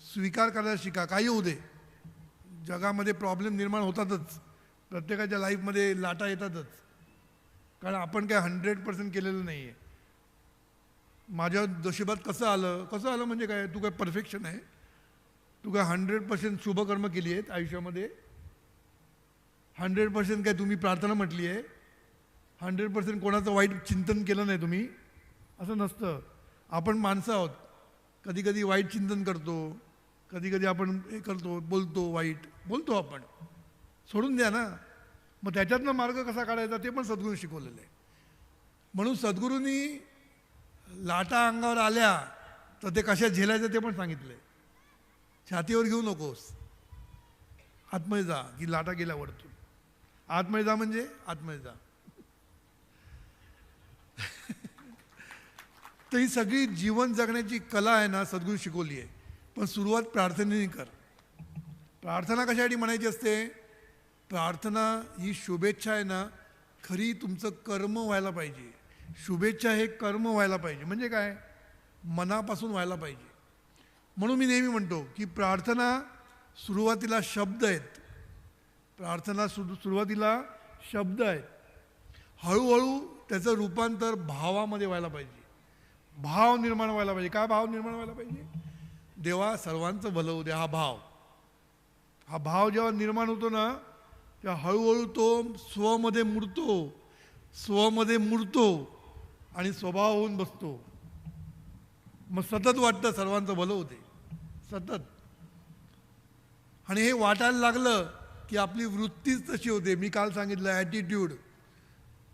स्वीकार करायला शिका. काही होऊ दे, जगामध्ये प्रॉब्लेम निर्माण होतातच, प्रत्येकाच्या लाईफमध्ये लाटा येतातच, कारण आपण काय 100% केलेलं नाही आहे. माझ्या नशिबात कसं आलं म्हणजे काय, तू काय परफेक्शन आहे, तू काय 100% शुभकर्म केली आहेत आयुष्यामध्ये, 100% काय तुम्ही प्रार्थना म्हटली आहे, 100% कोणाचं वाईट चिंतन केलं नाही तुम्ही, असं नसतं. आपण माणसं आहोत, कधी कधी वाईट चिंतन करतो, कधी कधी आपण हे करतो, बोलतो, वाईट बोलतो आपण, सोडून द्या ना. मग त्याच्यातनं मार्ग कसा काढायचा ते पण सद्गुरू शिकवलेलं आहे. म्हणून सद्गुरूंनी लाटा अंगावर आल्या तर ते कशा झेलायचं ते पण सांगितलं आहे. छातीवर घेऊ नकोस, आतमध्ये जा की लाटा गेल्या वरतून. आतमध्ये जा म्हणजे आतमध्ये जा. तर ही सगळी जीवन जगण्याची कला आहे ना, सद्गुरू शिकवली आहे. पण सुरुवात प्रार्थनेने कर. प्रार्थना कशासाठी म्हणायची असते, प्रार्थना ही शुभेच्छा आहे ना, खरी तुमचं कर्म व्हायला पाहिजे. शुभेच्छा हे कर्म व्हायला पाहिजे. म्हणजे काय, मनापासून व्हायला पाहिजे. म्हणून मी नेहमी म्हणतो की प्रार्थना सुरुवातीला शब्द आहेत. प्रार्थना सुरुवातीला शब्द आहेत, हळूहळू त्याचं रूपांतर भावामध्ये व्हायला पाहिजे. भाव निर्माण व्हायला पाहिजे. काय भाव निर्माण व्हायला पाहिजे, देवा सर्वांचं भलं होऊ दे, हा भाव. हा भाव जेव्हा निर्माण होतो ना, तेव्हा हळूहळू तो स्वमध्ये मुरतो आणि स्वभाव होऊन बसतो. मग सतत वाटतं सर्वांचं भलं होते, सतत. आणि हे वाटायला लागलं की आपली वृत्तीच तशी होते. मी काल सांगितलं ॲटिट्यूड,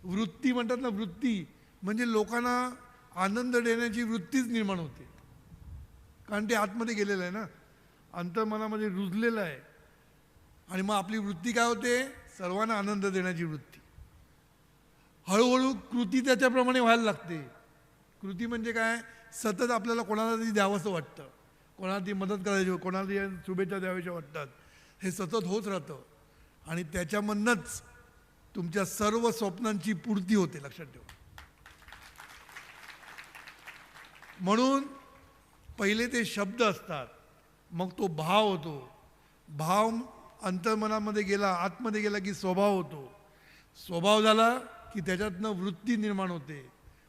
वृत्ती म्हणतात ना, वृत्ती म्हणजे लोकांना आनंद देण्याची वृत्तीच निर्माण होते. कारण ते आतमध्ये गेलेलं आहे ना, अंतर्मनामध्ये रुजलेलं आहे. आणि मग आपली वृत्ती काय होते, सर्वांना आनंद देण्याची वृत्ती. हळूहळू कृती त्याच्याप्रमाणे व्हायला लागते. कृती म्हणजे काय, सतत आपल्याला कोणाला तरी द्यावंसं वाटतं, कोणाला ती मदत करायची, कोणाला ती शुभेच्छा द्याव्याच्या वाटतात. हे सतत होत राहतं आणि त्याच्यामधनंच तुमच्या सर्व स्वप्नांची पूर्ती होते, लक्षात ठेवा. म्हणून पहिले ते शब्द असतात, मग तो भाव होतो. भाव अंतर्मनामध्ये गेला, आतमध्ये गेला की स्वभाव होतो. स्वभाव झाला की त्याच्यातनं वृत्ती निर्माण होते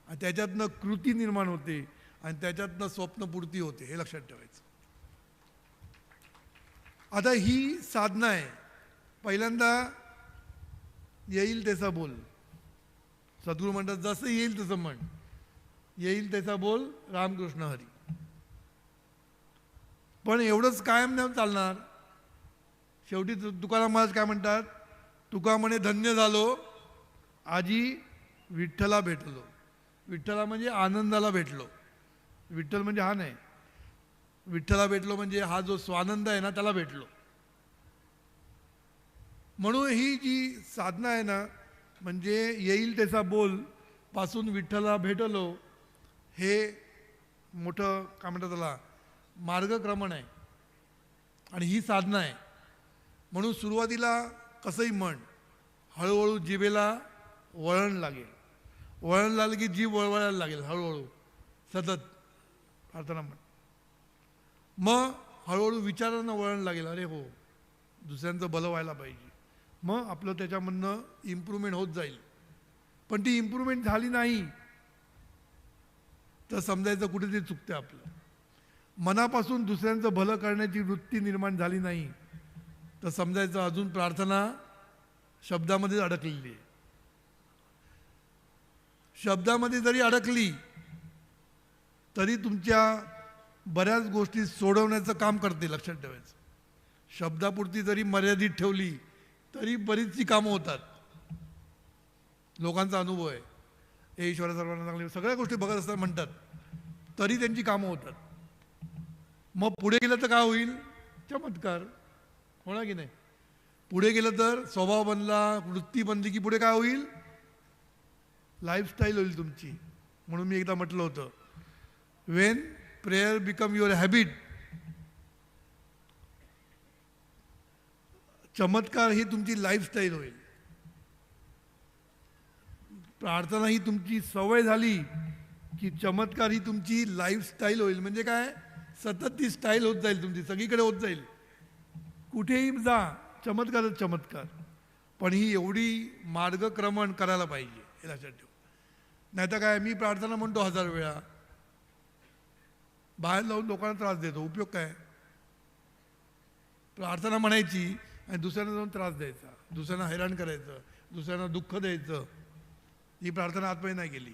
आणि त्याच्यातनं कृती निर्माण होते आणि त्याच्यातनं स्वप्नपूर्ती होते. हे लक्षात ठेवायचं. आता ही साधना आहे. पहिल्यांदा येईल त्याचा बोल. सद्गुरू म्हणतात जसं येईल तसं म्हण. येईल त्याचा बोल, रामकृष्ण हरी. पण एवढंच कायम नाही चालणार. शेवटी तुकाराम महाराज काय म्हणतात, तुका म्हणे धन्य झालो आजी विठ्ठला भेटलो. विठ्ठला म्हणजे आनंदाला भेटलो. विठ्ठल म्हणजे हा नाही, विठ्ठला भेटलो म्हणजे हा जो स्वानंद आहे ना त्याला भेटलो. म्हणून ही जी साधना आहे ना, म्हणजे येईल त्याचा बोल पासून विठ्ठला भेटलो, हे मोठं काय म्हणतात त्याला मार्गक्रमण आहे. आणि ही साधना आहे. म्हणून सुरुवातीला कसंही म्हण, हळूहळू जिभेला वळण लागेल. वळण लागलं की जीभ वळवळायला लागेल हळूहळू सतत प्रार्थना म्हण. मग हळूहळू विचारांना वळण लागेल, अरे हो दुसऱ्यांचं भलं व्हायला पाहिजे. मग आपलं त्याच्यामधनं इम्प्रूव्हमेंट होत जाईल. पण ती इम्प्रूव्हमेंट झाली नाही तर समजायचं कुठेतरी चुकतं आपलं. मनापासून दुसऱ्यांचं भलं करण्याची वृत्ती निर्माण झाली नाही तर समजायचं अजून प्रार्थना शब्दामध्ये अडकलेली आहे. शब्दामध्ये जरी अडकली तरी तुमच्या बऱ्याच गोष्टी सोडवण्याचं काम करते, लक्षात ठेवायचं. शब्दापुरती जरी मर्यादित ठेवली तरी बरीचशी कामं होतात. लोकांचा अनुभव आहे, हे ईश्वरा सर्वांना चांगले सगळ्या गोष्टी बघत असतात म्हणतात, तरी त्यांची कामं होतात. मग पुढे गेलं तर काय होईल? चमत्कार होणार की नाही? पुढे गेलं तर स्वभाव बनला, वृत्ती बनली की पुढे काय होईल? लाईफस्टाईल होईल तुमची. म्हणून मी एकदा म्हटलं होतं, Wien prayer become your habit, चमत्कार ही तुमची लाईफस्टाईल होईल. प्रार्थना ही तुमची सवय झाली की चमत्कार ही तुमची लाईफस्टाईल होईल. म्हणजे काय? सतत ती स्टाईल होत जाईल तुमची, सगळीकडे होत जाईल. कुठेही जा चमत्कारच चमत्कार. पण ही एवढी मार्गक्रमण करायला पाहिजे, हे लक्षात ठेव. नाही तर काय, मी प्रार्थना म्हणतो 1000 वेळा, बाहेर लावून लोकांना त्रास देतो, उपयोग काय? प्रार्थना म्हणायची आणि दुसऱ्यांना जाऊन त्रास द्यायचा, दुसऱ्यांना हैराण करायचं, दुसऱ्यांना दुःख द्यायचं, ही प्रार्थना आतमध्ये नाही गेली,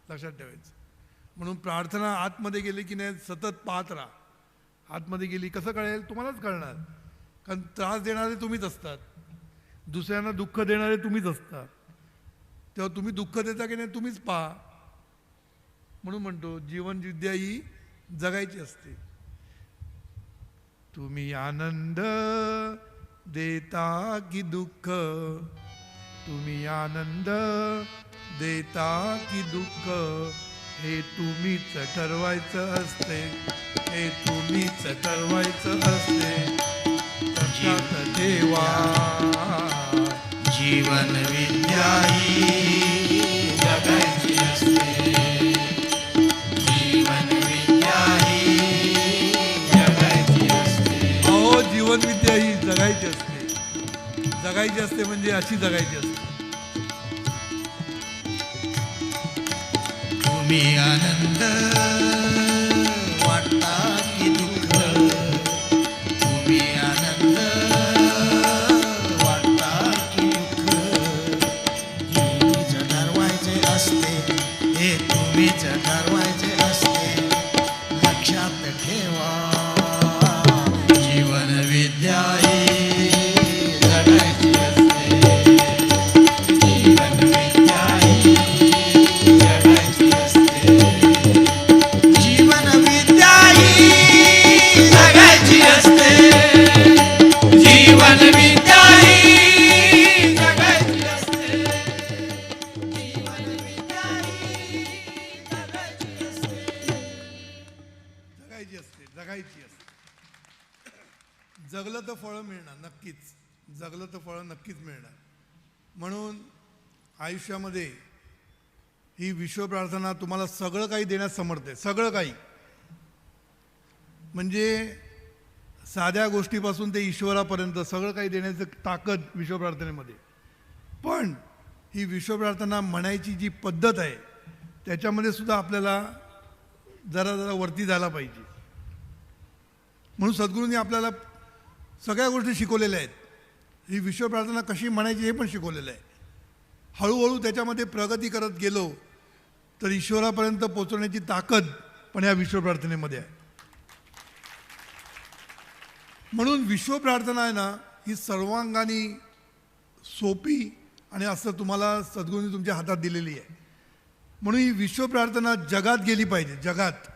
लक्षात ठेवायचं. म्हणून प्रार्थना आतमध्ये गेली की नाही सतत पाहत राहा. आतमध्ये गेली कसं कळेल? तुम्हालाच कळणार. कारण त्रास देणारे तुम्हीच असतात, दुसऱ्यांना दुःख देणारे तुम्हीच असतात. तेव्हा तुम्ही दुःख देता की नाही तुम्हीच पहा. म्हणून म्हणतो जीवन विद्या ही जगायची असते. तुम्ही आनंद देता की दुःख, तुम्ही आनंद देता की दुःख, हे तुम्हीच ठरवायचं असते, हे तुम्हीच ठरवायचं असते. लक्षात ठेवा जीवन विद्या ही जगायची असते, जीवन विद्या ही जगायची असते. अहो जीवन विद्या ही जगायची असते. जगायची असते म्हणजे अशी जगायची असते. तुम्ही आनंद वाटता की दुःख, तुम्ही आनंद वाटता की दुःख, तुम्हीच ठरवायचे असते, हे तुम्हीच ठरवायचे असते. लक्षात ठेवा जीवन विद्या ही जगायची असते, जीवन विद्या ही जगायची असते, जीवन विद्या ही जगायची असते, जीवन विद्या ही जगायची असते, जीवन विद्या ही जगायची असते. जगायची असते, जगायची असते. जगलं तर फळं मिळणार नक्कीच, जगलं तर फळं नक्कीच मिळणार. म्हणून आयुष्यामध्ये ही विश्वप्रार्थना तुम्हाला सगळं काही देण्यास समर्थ आहे, सगळं काही. म्हणजे साध्या गोष्टीपासून ते ईश्वरापर्यंत सगळं काही देण्याचं ताकद विश्वप्रार्थनेमध्ये. पण ही विश्वप्रार्थना म्हणायची जी पद्धत आहे त्याच्यामध्ये सुद्धा आपल्याला जरा जरा वरती जायला पाहिजे. म्हणून सद्गुरूंनी आपल्याला सगळ्या गोष्टी शिकवलेल्या आहेत. ही विश्वप्रार्थना कशी म्हणायची हे पण शिकवलेलं आहे. हळूहळू त्याच्यामध्ये प्रगती करत गेलो तर ईश्वरापर्यंत पोचवण्याची ताकद पण या विश्वप्रार्थनेमध्ये आहे. म्हणून विश्वप्रार्थना आहे ना ही सर्वांगाने सोपी आणि असं तुम्हाला सद्गुरूंनी तुमच्या हातात दिलेली आहे. म्हणून ही विश्वप्रार्थना जगात गेली पाहिजे, जगात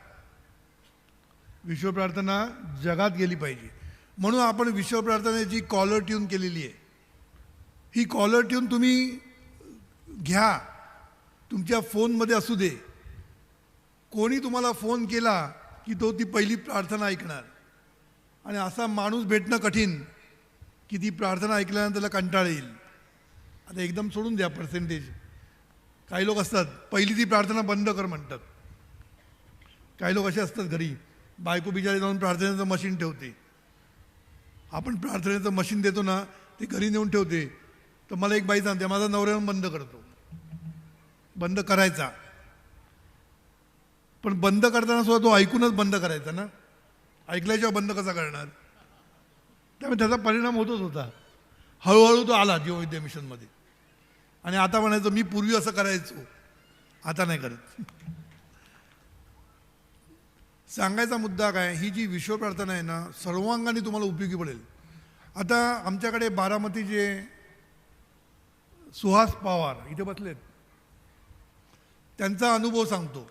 विश्वप्रार्थना जगात गेली पाहिजे. म्हणून आपण विश्वप्रार्थनेची कॉलर ट्यून केलेली आहे. ही कॉलर ट्यून तुम्ही घ्या, तुमच्या फोनमध्ये असू दे. कोणी तुम्हाला फोन केला की तो ती पहिली प्रार्थना ऐकणार आणि असा माणूस भेटणं कठीण की ती प्रार्थना ऐकल्यानंतर त्याला कंटाळ येईल. आता एकदम सोडून द्या पर्सेंटेज. काही लोक असतात पहिली ती प्रार्थना बंद कर म्हणतात. काही लोक असे असतात घरी बायको बिचारी जाऊन प्रार्थनेचं मशीन ठेवते. आपण प्रार्थनेचं मशीन देतो ना ते घरी नेऊन ठेवते. तर मला एक बाई सांगते माझा नवरा येऊन बंद करतो. बंद करायचा पण बंद करताना सुद्धा तो ऐकूनच बंद करायचा ना. ऐकल्याशिवाय बंद कसा करणार. त्यामुळे त्याचा परिणाम होतच होता. हळूहळू तो आला जीवविद्या मिशनमध्ये. आणि आता म्हणायचं मी पूर्वी असं करायचो आता नाही करत. सांगायचा मुद्दा काय, ही जी विश्व प्रार्थना आहे ना सर्वांगाने तुम्हाला उपयोगी पडेल. आता आमच्याकडे बारामतीचे सुहास पवार इथे बसलेत. त्यांचा अनुभव सांगतो.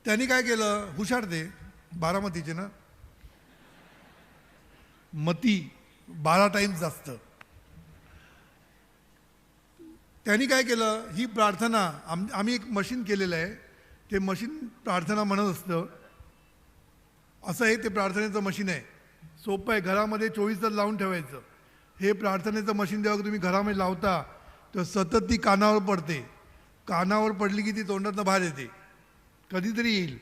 त्यांनी काय केलं, हुशार ते बारामतीचे ना, मती 12 टाइम्स जास्त. त्यांनी काय केलं, ही प्रार्थना आम्ही एक मशीन केलेलं आहे. ते मशीन प्रार्थना म्हणत असतं. असं आहे ते प्रार्थनेचं मशीन आहे. सोपं आहे. घरामध्ये 24 तास लावून ठेवायचं. हे प्रार्थनेचं मशीन जेव्हा तुम्ही घरामध्ये लावता तर सतत ती कानावर पडते. कानावर पडली की ती तोंडातनं बाहेर येते. कधीतरी येईल,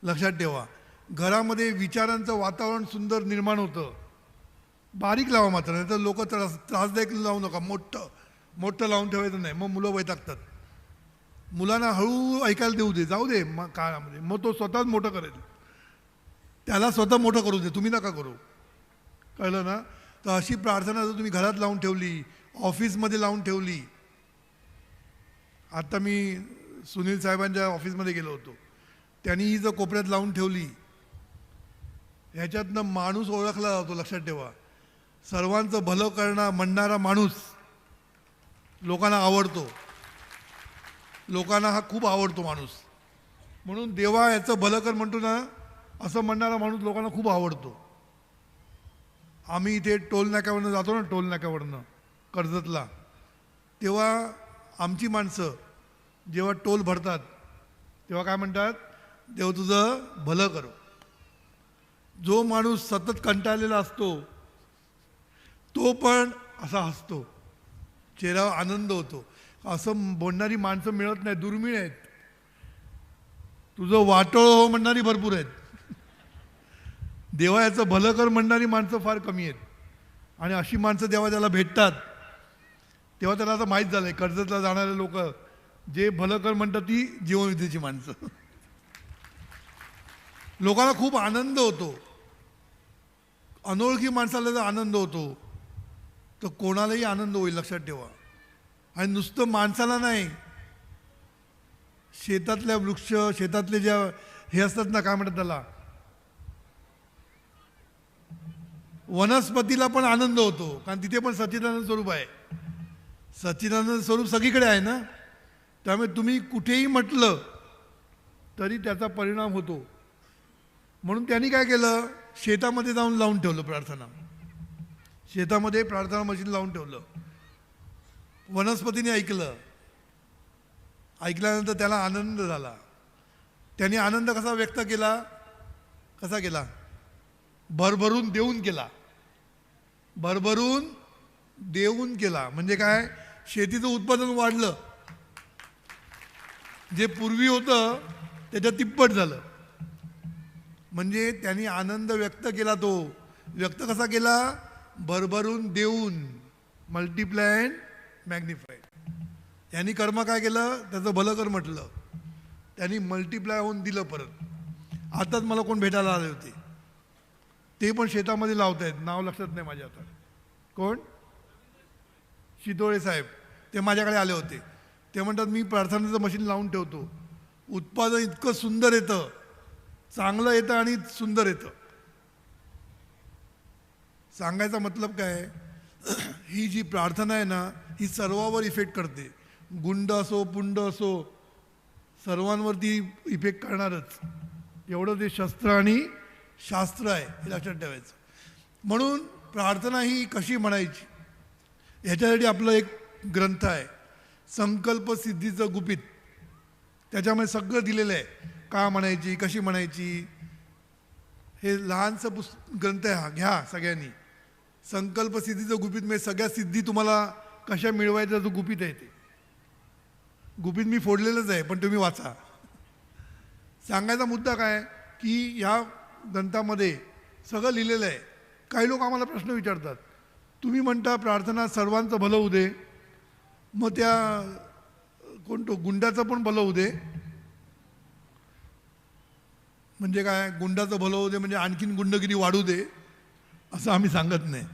लक्षात ठेवा. घरामध्ये विचारांचं वातावरण सुंदर निर्माण होतं. बारीक लावा मात्र, नाही तर लोक त्रासदायक लावू नका. मोठं मोठं लावून ठेवायचं नाही, मग मुलं वैतागतात. मुलांना हळू ऐकायला देऊ दे, जाऊ दे काळामध्ये, मग तो स्वतःच मोठं करेल. त्याला स्वतः मोठं करू दे, तुम्ही नका करू. कळलं ना. तर अशी प्रार्थना जर तुम्ही घरात लावून ठेवली, ऑफिसमध्ये लावून ठेवली. आता मी सुनील साहेबांच्या ऑफिसमध्ये गेलो होतो. त्यांनी ही जर कोपऱ्यात लावून ठेवली, ह्याच्यातनं माणूस ओळखला जातो. लक्षात ठेवा. सर्वांचं भलं करणं म्हणणारा माणूस लोकांना आवडतो. लोकांना हा खूप आवडतो माणूस. म्हणून देवा याचं भलं कर म्हणतो ना, असं म्हणणारा माणूस लोकांना खूप आवडतो. आम्ही इथे टोल नाक्यावरनं जातो ना, टोल नाक्यावरनं कर्जतला, तेव्हा आमची माणसं जेव्हा टोल भरतात तेव्हा काय म्हणतात, देव तुझं भलं करो. जो माणूस सतत कंटाळलेला असतो तो पण असा हसतो, चेहऱ्यावर आनंद होतो. असं बोलणारी माणसं मिळत नाही, दुर्मिळ आहेत. तुझं वाटोळ हो म्हणणारी भरपूर आहेत. देवा याचं भलं कर म्हणणारी माणसं फार कमी आहेत. आणि अशी माणसं जेव्हा त्याला भेटतात तेव्हा त्याला असं माहीत झालंय कर्जतला जाणारे लोक जे भलं कर म्हणतात ती जीवनविद्येची माणसं. लोकांना खूप आनंद होतो. अनोळखी माणसाला जर आनंद होतो तर कोणालाही आनंद होईल, लक्षात ठेवा. आणि नुसतं माणसाला नाही, शेतातल्या वृक्ष, शेतातले ज्या हे असतात ना, काय म्हणतात त्याला, वनस्पतीला पण आनंद होतो. कारण तिथे पण सच्चिदानंद स्वरूप आहे. सच्चिदानंद स्वरूप सगळीकडे आहे ना. त्यामुळे तुम्ही कुठेही म्हटलं तरी त्याचा परिणाम होतो. म्हणून त्यांनी काय केलं, शेतामध्ये जाऊन लावून ठेवलं प्रार्थना. शेतामध्ये प्रार्थना मशीन लावून ठेवलं. वनस्पतीने ऐकलं. ऐकल्यानंतर त्याला आनंद झाला. त्याने आनंद कसा व्यक्त केला, कसा केला, भरभरून देऊन केला. भरभरून देऊन केला म्हणजे काय, शेतीचं उत्पादन वाढलं. जे पूर्वी होतं त्याच्या तिप्पट झालं. म्हणजे त्यांनी आनंद व्यक्त केला. तो व्यक्त कसा केला, भरभरून देऊन, मल्टिप्लाय अँड मॅग्निफाय. यांनी कर्म काय केलं, त्याचं भलं कर म्हटलं, त्यांनी मल्टिप्लाय होऊन दिलं परत. आताच मला कोण भेटायला आले होते, ते पण शेतामध्ये लावत आहेत, नाव लक्षात नाही माझ्या आता. कोण, शितोळे साहेब, ते माझ्याकडे आले होते. ते म्हणतात मी प्रार्थनेचं मशीन लावून ठेवतो, उत्पादन इतकं सुंदर येतं, चांगलं येतं आणि सुंदर येतं. सांगायचा मतलब काय, ही जी प्रार्थना आहे ना ही सर्वांवर इफेक्ट करते. गुंड असो, पुंड असो, सर्वांवरती इफेक्ट करणारच. एवढं ते शस्त्र आणि शास्त्र आहे, हे लक्षात ठेवायचं. म्हणून प्रार्थना ही कशी म्हणायची ह्याच्यासाठी आपलं एक ग्रंथ आहे, संकल्प सिद्धीचं गुपित. त्याच्यामध्ये सगळं दिलेलं आहे, का म्हणायची, कशी म्हणायची. हे लहानसं ग्रंथ आहे हा, घ्या सगळ्यांनी. संकल्प सिद्धीचं गुपित म्हणजे सगळ्या सिद्धी तुम्हाला कशा मिळवायचं जो गुपित आहे ते गुपित मी फोडलेलंच आहे, पण तुम्ही वाचा. सांगायचा मुद्दा काय की ह्या ग्रंथामध्ये सगळं लिहिलेलं आहे. काही लोक आम्हाला प्रश्न विचारतात, तुम्ही म्हणता प्रार्थना सर्वांचं भलं होऊ दे, मग त्या कोणतो गुंडाचं पण भलं होऊ दे म्हणजे काय? गुंडाचं भलं होऊ दे म्हणजे आणखीन गुंडगिरी वाढू दे असं आम्ही सांगत नाही.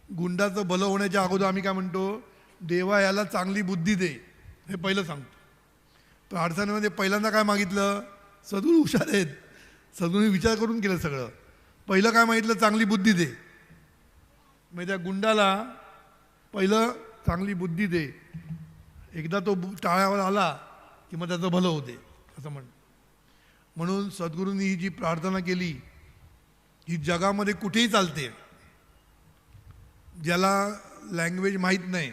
गुंडाचं भलं होण्याच्या अगोदर आम्ही काय म्हणतो, देवा याला चांगली बुद्धी दे, हे पहिलं सांगतो. प्रार्थनेमध्ये पहिल्यांदा काय मागितलं? सद्गुरू हुशार आहेत, सद्गुरूंनी विचार करून केलं सगळं. पहिलं काय मागितलं? चांगली बुद्धी दे. म्हणजे त्या गुंडाला पहिलं चांगली बुद्धी दे. एकदा तो टाळ्यावर आला की मग त्याचं भलं होते असं म्हणून सद्गुरूंनी ही जी प्रार्थना केली ही जगामध्ये कुठेही चालते. ज्याला लँग्वेज माहीत नाही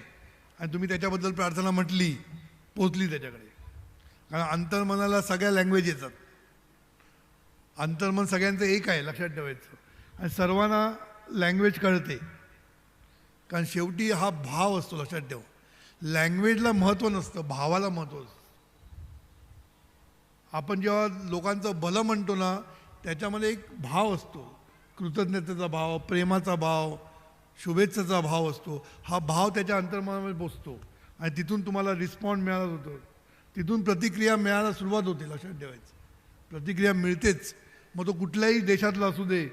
आणि तुम्ही त्याच्याबद्दल प्रार्थना म्हटली, पोचली त्याच्याकडे. कारण अंतर्मनाला सगळ्या लँग्वेज येतात. अंतर्मन सगळ्यांचं एक आहे, लक्षात ठेवायचं. आणि सर्वांना लँग्वेज कळते, कारण शेवटी हा भाव असतो. लक्षात ठेव, लँग्वेजला महत्त्व नसतं, भावाला महत्त्व असतं. आपण जेव्हा लोकांचं भलं म्हणतो ना, त्याच्यामध्ये एक भाव असतो, कृतज्ञतेचा भाव, प्रेमाचा भाव, शुभेच्छेचा भाव असतो. हा भाव त्याच्या अंतर्मनामध्ये पोचतो आणि तिथून तुम्हाला रिस्पॉन्ड मिळाला होतो, तिथून प्रतिक्रिया मिळायला सुरुवात होते. लक्षात ठेवायचं, प्रतिक्रिया मिळतेच. मग तो कुठल्याही देशातला असू दे,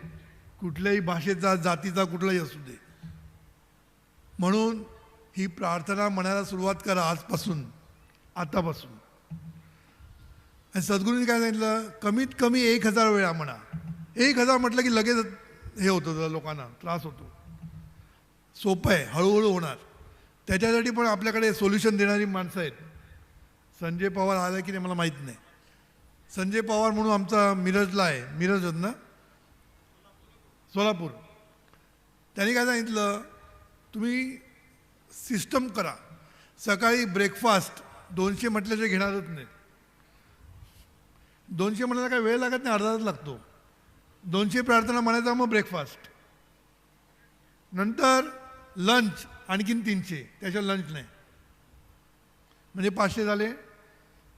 कुठल्याही भाषेचा, जातीचा, कुठलाही असू दे. म्हणून ही प्रार्थना म्हणायला सुरुवात करा आजपासून, आतापासून. आणि सद्गुरूंनी काय सांगितलं? कमीत कमी 1000 वेळा म्हणा. 1000 म्हटलं की लगेच हे होतं, लोकांना त्रास होतो. सोपं आहे, हळूहळू होणार. त्याच्यासाठी पण आपल्याकडे सोल्युशन देणारी माणसं आहेत. संजय पवार आला की नाही मला माहीत नाही. संजय पवार म्हणून आमचा मिरजला आहे, मिरज ना, सोलापूर. त्यांनी काय सांगितलं, तुम्ही सिस्टम करा. सकाळी ब्रेकफास्ट 200 म्हटल्याचे घेणारच नाही. 200 म्हणायला काय वेळ लागत नाही, अर्धा तास लागतो. 200 प्रार्थना म्हणायचा, मग ब्रेकफास्ट, नंतर लंच आणखीन 300, त्याच्या लंच नाही, म्हणजे 500 झाले.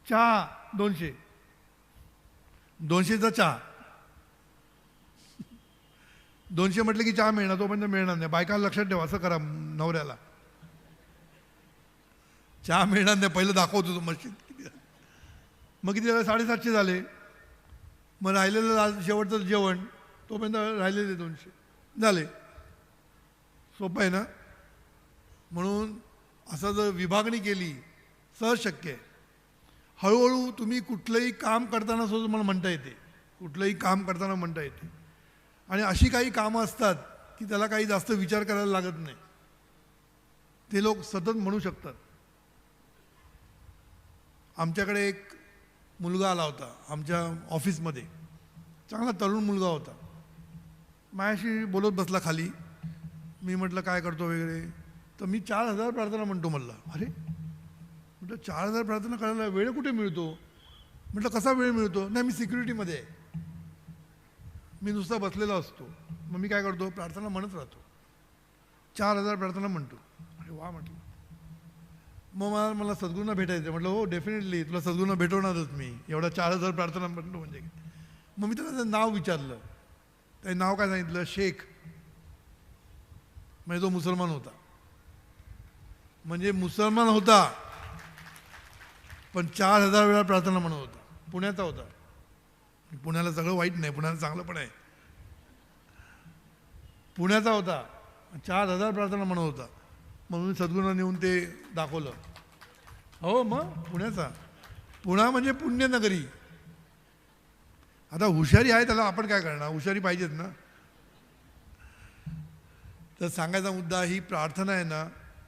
चहा 200, 200चा चहा. 200 म्हटलं की चहा मिळणार, तोपर्यंत मिळणार नाही. बायकाला लक्षात ठेवा, असं करा, नवऱ्याला चहा मिळणार नाही, पहिलं दाखवतो तो मशीन किती. मग किती झालं? 750 झाले. मग राहिलेलं शेवटचं जेवण, तोपर्यंत राहिलेले 200 झाले. सोपं आहे ना. म्हणून असं जर विभागणी केली, सहज शक्य आहे. हळूहळू तुम्ही कुठलंही काम करताना सुद्धा मला म्हणता येते, कुठलंही काम करताना म्हणता येते. आणि अशी काही कामं असतात की त्याला काही जास्त विचार करायला लागत नाही, ते लोक सतत म्हणू शकतात. आमच्याकडे एक मुलगा आला होता आमच्या ऑफिसमध्ये, चांगला तरुण मुलगा होता. माझ्याशी बोलत बसला खाली. मी म्हटलं काय करतो वगैरे, तर मी 4000 प्रार्थना म्हणतो म्हणला. अरे म्हटलं 4000 प्रार्थना करायला वेळ कुठे मिळतो? म्हटलं कसा वेळ मिळतो? नाही, मी सिक्युरिटीमध्ये आहे, मी नुसता बसलेला असतो. मग मी काय करतो, प्रार्थना म्हणत राहतो. 4000 प्रार्थना म्हणतो. अरे वा म्हटलं. मग मला सद्गुरूंना भेटायचं. म्हटलं हो डेफिनेटली, तुला सद्गुरूंना भेटवणारच मी, एवढा 4000 प्रार्थना म्हणतो म्हणजे. मग मी त्याला नाव विचारलं. त्याने नाव काय सांगितलं? शेख. म्हणजे तो मुसलमान होता. म्हणजे मुसलमान होता पण 4000 वेळा प्रार्थना म्हणत होता. पुण्याचा होता. पुण्याला सगळं वाईट नाही, पुण्याला चांगलं पण आहे. पुण्याचा होता, 4000 प्रार्थना म्हणत होता. मग मी सद्गुरूंना नेऊन ते दाखवलं. हो मग पुण्याचा, पुणा म्हणजे पुण्यनगरी. आता हुशारी आहे, त्याला आपण काय करणार, हुशारी पाहिजेच ना. तर सांगायचा मुद्दा, ही प्रार्थना आहे ना,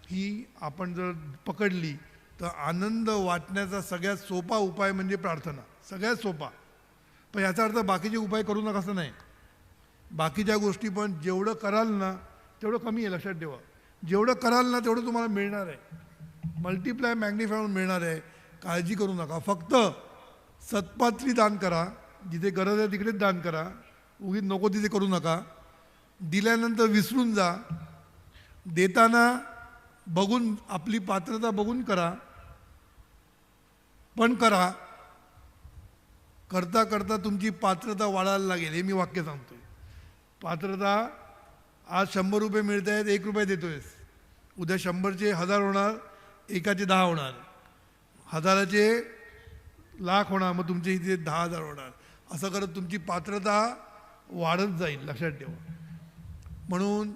ही आपण जर पकडली तर आनंद वाटण्याचा सगळ्यात सोपा उपाय म्हणजे प्रार्थना. सगळ्यात सोपा. पण याचा अर्थ बाकीचे उपाय करू नका असं नाही. बाकीच्या गोष्टी पण जेवढं कराल ना तेवढं कमी आहे. लक्षात ठेवा, जेवढं कराल ना तेवढं तुम्हाला मिळणार आहे. मल्टिप्लाय मॅग्निफाय होऊन मिळणार आहे. काळजी करू नका. फक्त सत्पात्री दान करा, जिथे गरज आहे तिकडेच दान करा. उगीच नको तिथे करू नका. दिल्यानंतर विसरून जा. देताना बघून आपली पात्रता बघून करा, पण करा. करता करता तुमची पात्रता वाढायला लागेल. हे मी वाक्य सांगतोय. पात्रता आज 100 रुपये मिळत आहेत, 1 रुपया देतोयस. उद्या 100चे 1000 होणार, एकाचे 10 होणार, 1000चे लाख होणार, मग तुमच्या इथे 10,000 होणार. असं करत तुमची पात्रता वाढत जाईल, लक्षात ठेवा. म्हणून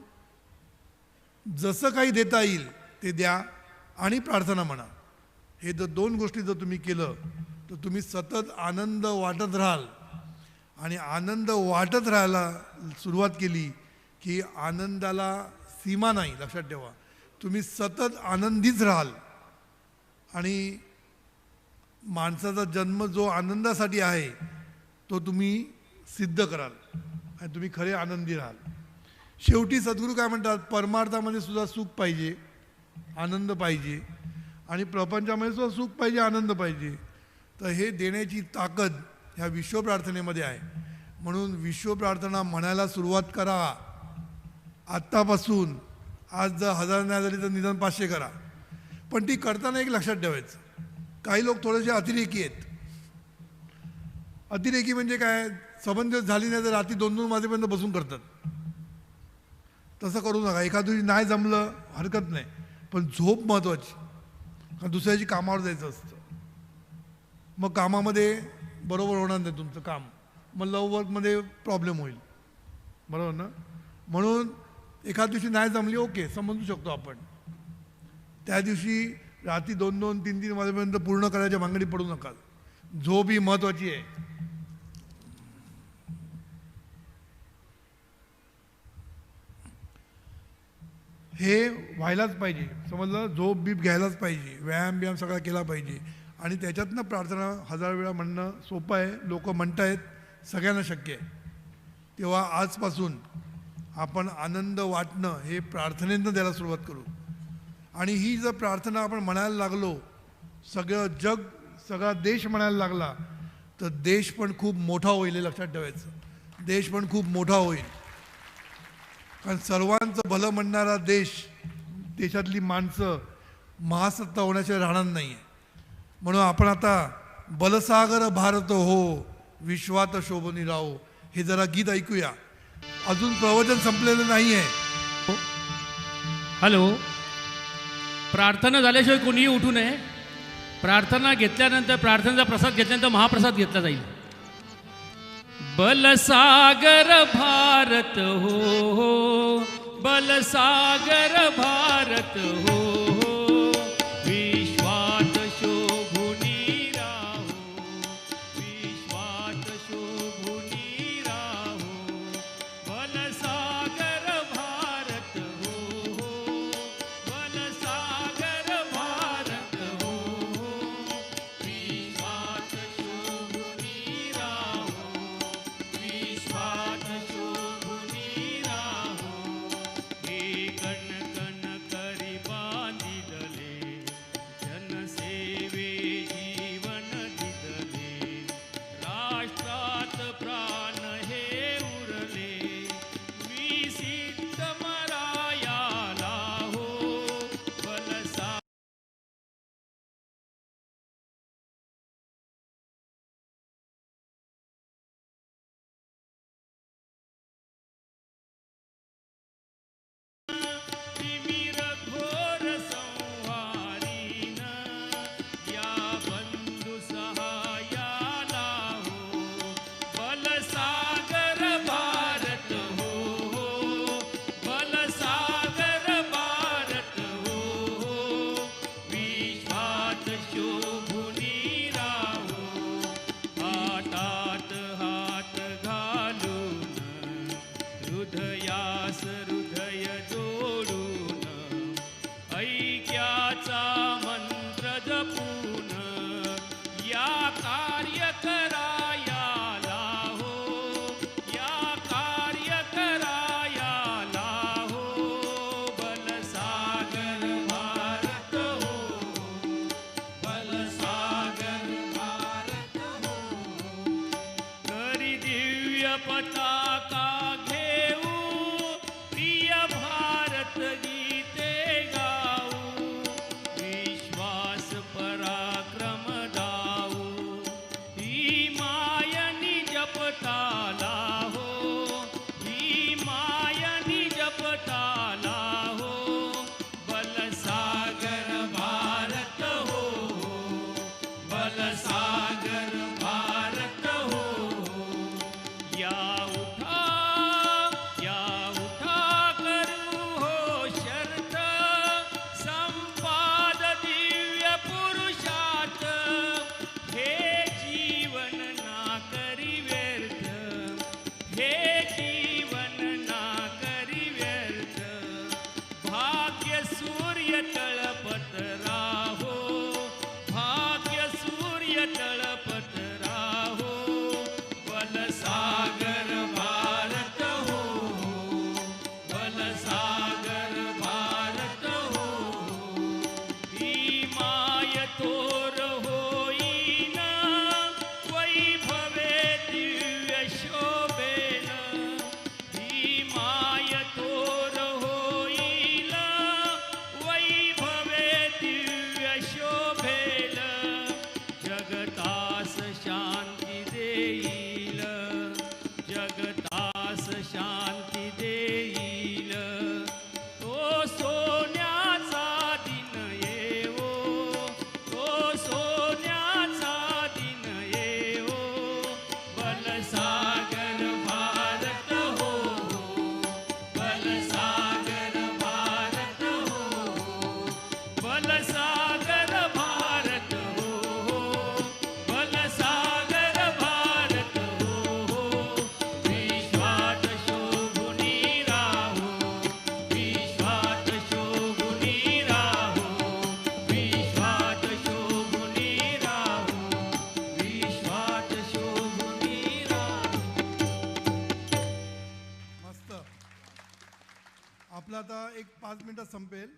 जसं काही देता येईल ते द्या आणि प्रार्थना म्हणा. हे जर 2 गोष्टी जर तुम्ही केलं तर तुम्ही सतत आनंद वाटत राहाल. आणि आनंद वाटत राहायला सुरुवात केली की आनंदाला सीमा नाही, लक्षात ठेवा. तुम्ही सतत आनंदीच राहाल. आणि माणसाचा जन्म जो आनंदासाठी आहे तो तुम्ही सिद्ध कराल आणि तुम्ही खरे आनंदी राहाल. शेवटी सद्गुरू काय म्हणतात, परमार्थामध्ये सुद्धा सुख पाहिजे, आनंद पाहिजे, आणि प्रपंचामध्ये सुद्धा सुख पाहिजे, आनंद पाहिजे. तर हे देण्याची ताकद ह्या विश्वप्रार्थनेमध्ये आहे. म्हणून विश्वप्रार्थना म्हणायला सुरुवात करा आत्तापासून. आज जर 1000 नाही झाली तर निदान 500 करा. पण ती करताना एक लक्षात ठेवायचं, काही लोक थोडेसे अतिरेकी आहेत. अतिरेकी म्हणजे काय, संबंध झाली नाही तर रात्री 2-2 वाजेपर्यंत बसून करतात. तसं करू नका. एखाद्या दिवशी नाही जमलं हरकत नाही, पण झोप महत्त्वाची. कारण दुसऱ्याची कामावर जायचं असतं. मग कामामध्ये बरोबर होणार नाही तुमचं काम, मग लव वर्कमध्ये प्रॉब्लेम होईल, बरोबर ना. म्हणून एखाद्या दिवशी नाही जमली, ओके, समजू शकतो आपण. त्या दिवशी रात्री 2-2, 3-3 वाजेपर्यंत पूर्ण करायच्या भानगडी पडू नका. झोप ही महत्त्वाची आहे. हे व्हायलाच पाहिजे, समजलं. झोप बीप घ्यायलाच पाहिजे, व्यायाम बियाम सगळा केला पाहिजे. आणि त्याच्यातनं प्रार्थना 1000 वेळा म्हणणं सोपं आहे. लोक म्हणतायत, सगळ्यांना शक्य आहे. तेव्हा आजपासून आपण आनंद वाटणं हे प्रार्थनेनं द्यायला सुरुवात करू. आणि ही जर प्रार्थना आपण म्हणायला लागलो, सगळं जग, सगळा देश म्हणायला लागला, तर देश पण खूप मोठा होईल. हे लक्षात ठेवायचं. देश पण खूप मोठा होईल. कारण सर्वांचं भलं म्हणणारा देश, देशातली माणसं महासत्ता होण्याशिवाय राहणार नाही आहे. म्हणून आपण आता बलसागर भारत हो, विश्वात शोभनी राहो, हे जरा गीत ऐकूया. अजून प्रवचन संपलेलं नाही आहे. हॅलो, प्रार्थना झाल्याशिवाय कोणीही उठू नये. प्रार्थना घेतल्यानंतर, प्रार्थनेचा प्रसाद घेतल्यानंतर महाप्रसाद घेतला जाईल. बलसागर भारत हो, बलसागर भारत हो, विश्वात शोभुनी राहो, विश्वात शोभुनी राहो. बलसागर भारत हो, बलसागर भारत हो, विश्वात शोभुनी राहो, विश्वात शोभुनी राहो. हे कण कण करी बांधिले, जनसेवे जीवन दिदले. राष्ट्रात प्राण हे उरले, मी सिद्ध मरायाला हो. बलसा तिमिर घोर संहारीन, या बंधु सहायाला हो. बलसागर भारत हो, बलसागर भारत हो, विश्वात शोभुनी राहो. हातात हात घालून, हृदयास हृदय जोडून, ऐक्याचा मंत्र जपून, या कार्य करायाला हो, या कार्य करायाला हो. बलसागर भारत हो, बलसागर भारत हो. करी दिव्य पताका शांती देईल तो सोन्याचा दिन येवो तो सोन्याचा दिन येवो बलसागर भारत हो बलसागर भारत हो बलसागर भारत हो बलसागर भारत हो विश्वात शोभुनी राहो विश्वात शोभुनी राहो विश्वात शोभुनी राहो विश्वात शोभुनी राहो. मस्त. आपलं आता एक 5 मिनटात संपेल.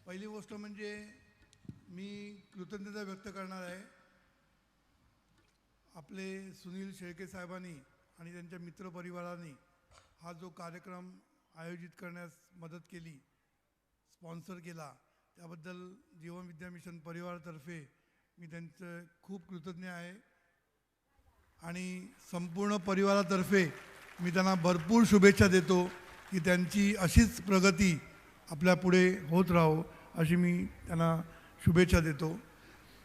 पहिली गोष्ट म्हणजे मी कृतज्ञता व्यक्त करणार आहे आपले सुनील शेळके साहेबांनी आणि त्यांच्या मित्रपरिवारांनी हा जो कार्यक्रम आयोजित करण्यास मदत केली, स्पॉन्सर केला, त्याबद्दल जीवन विद्या मिशन परिवारातर्फे मी त्यांचं खूप कृतज्ञ आहे आणि संपूर्ण परिवारातर्फे मी त्यांना भरपूर शुभेच्छा देतो की त्यांची अशीच प्रगती आपल्या पुढे होत राहो अशी मी त्यांना शुभेच्छा देतो.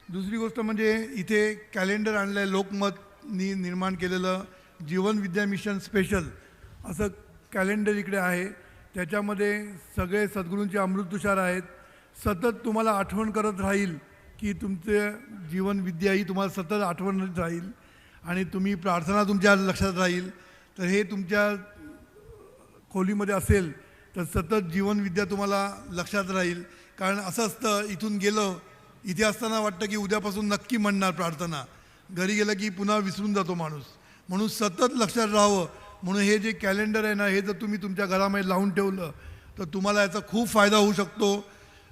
दुसरी गोष्ट म्हणजे इथे कॅलेंडर आणलं आहे, लोकमतनी निर्माण केलेलं जीवन विद्या मिशन स्पेशल असं कॅलेंडर इकडे आहे. त्याच्यामध्ये सगळे सद्गुरूंचे अमृततुषार आहेत. सतत तुम्हाला आठवण करत राहील की तुमचे जीवन विद्या ही तुम्हाला सतत आठवण राहील आणि तुम्ही प्रार्थना तुमच्या लक्षात राहील. तर हे तुमच्या खोलीमध्ये असेल तर सतत जीवनविद्या तुम्हाला लक्षात राहील. कारण असं असतं, इथून गेलं, इथे असताना वाटतं की उद्यापासून नक्की म्हणणार प्रार्थना, घरी गेलं की पुन्हा विसरून जातो माणूस. म्हणून सतत लक्षात राहावं म्हणून हे जे कॅलेंडर आहे ना, हे जर तुम्ही तुमच्या घरामध्ये लावून ठेवलं तर तुम्हाला याचा खूप फायदा होऊ शकतो.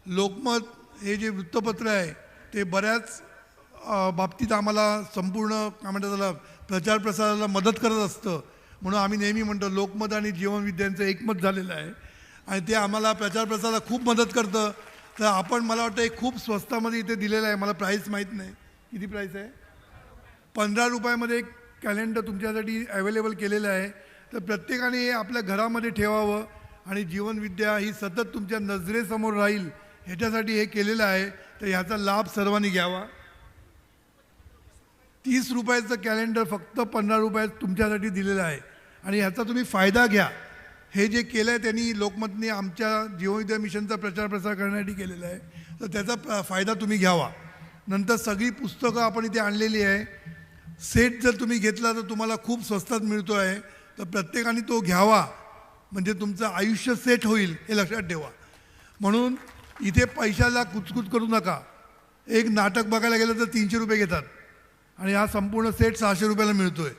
लोकमत हे जे वृत्तपत्र आहे ते बऱ्याच बाबतीत आम्हाला संपूर्ण काय म्हणतात त्याला प्रचार प्रसाराला मदत करत असतं. म्हणून आम्ही नेहमी म्हणतो लोकमत आणि जीवनविद्यांचं एकमत झालेलं आहे आणि ते आम्हाला प्रचार प्रसाराला खूप मदत करतं. तर आपण मला वाटतं एक खूप स्वस्तामध्ये इथे दिलेलं आहे. मला प्राईस माहीत नाही किती प्राईस आहे. 15 रुपयामध्ये एक कॅलेंडर तुमच्यासाठी अवेलेबल केलेलं आहे. तर प्रत्येकाने हे आपल्या घरामध्ये ठेवावं आणि जीवनविद्या ही सतत तुमच्या नजरेसमोर राहील ह्याच्यासाठी हे केलेलं आहे. तर ह्याचा लाभ सर्वांनी घ्यावा. 30 रुपयाचं कॅलेंडर फक्त 15 रुपयात तुमच्यासाठी दिलेलं आहे आणि ह्याचा तुम्ही फायदा घ्या. हे जे केलं आहे त्यांनी लोकमतने आमच्या जीवनविद्या मिशनचा प्रचार प्रसार करण्यासाठी केलेला आहे. तर त्याचा फायदा तुम्ही घ्यावा. नंतर सगळी पुस्तकं आपण इथे आणलेली आहे. सेट जर तुम्ही घेतला तर तुम्हाला खूप स्वस्तात मिळतो आहे. तर प्रत्येकाने तो घ्यावा म्हणजे तुमचं आयुष्य सेट होईल हे लक्षात ठेवा. म्हणून इथे पैशाला कुचकुच करू नका. एक नाटक बघायला गेलं तर 300 रुपये घेतात आणि हा संपूर्ण सेट 600 रुपयाला मिळतो आहे,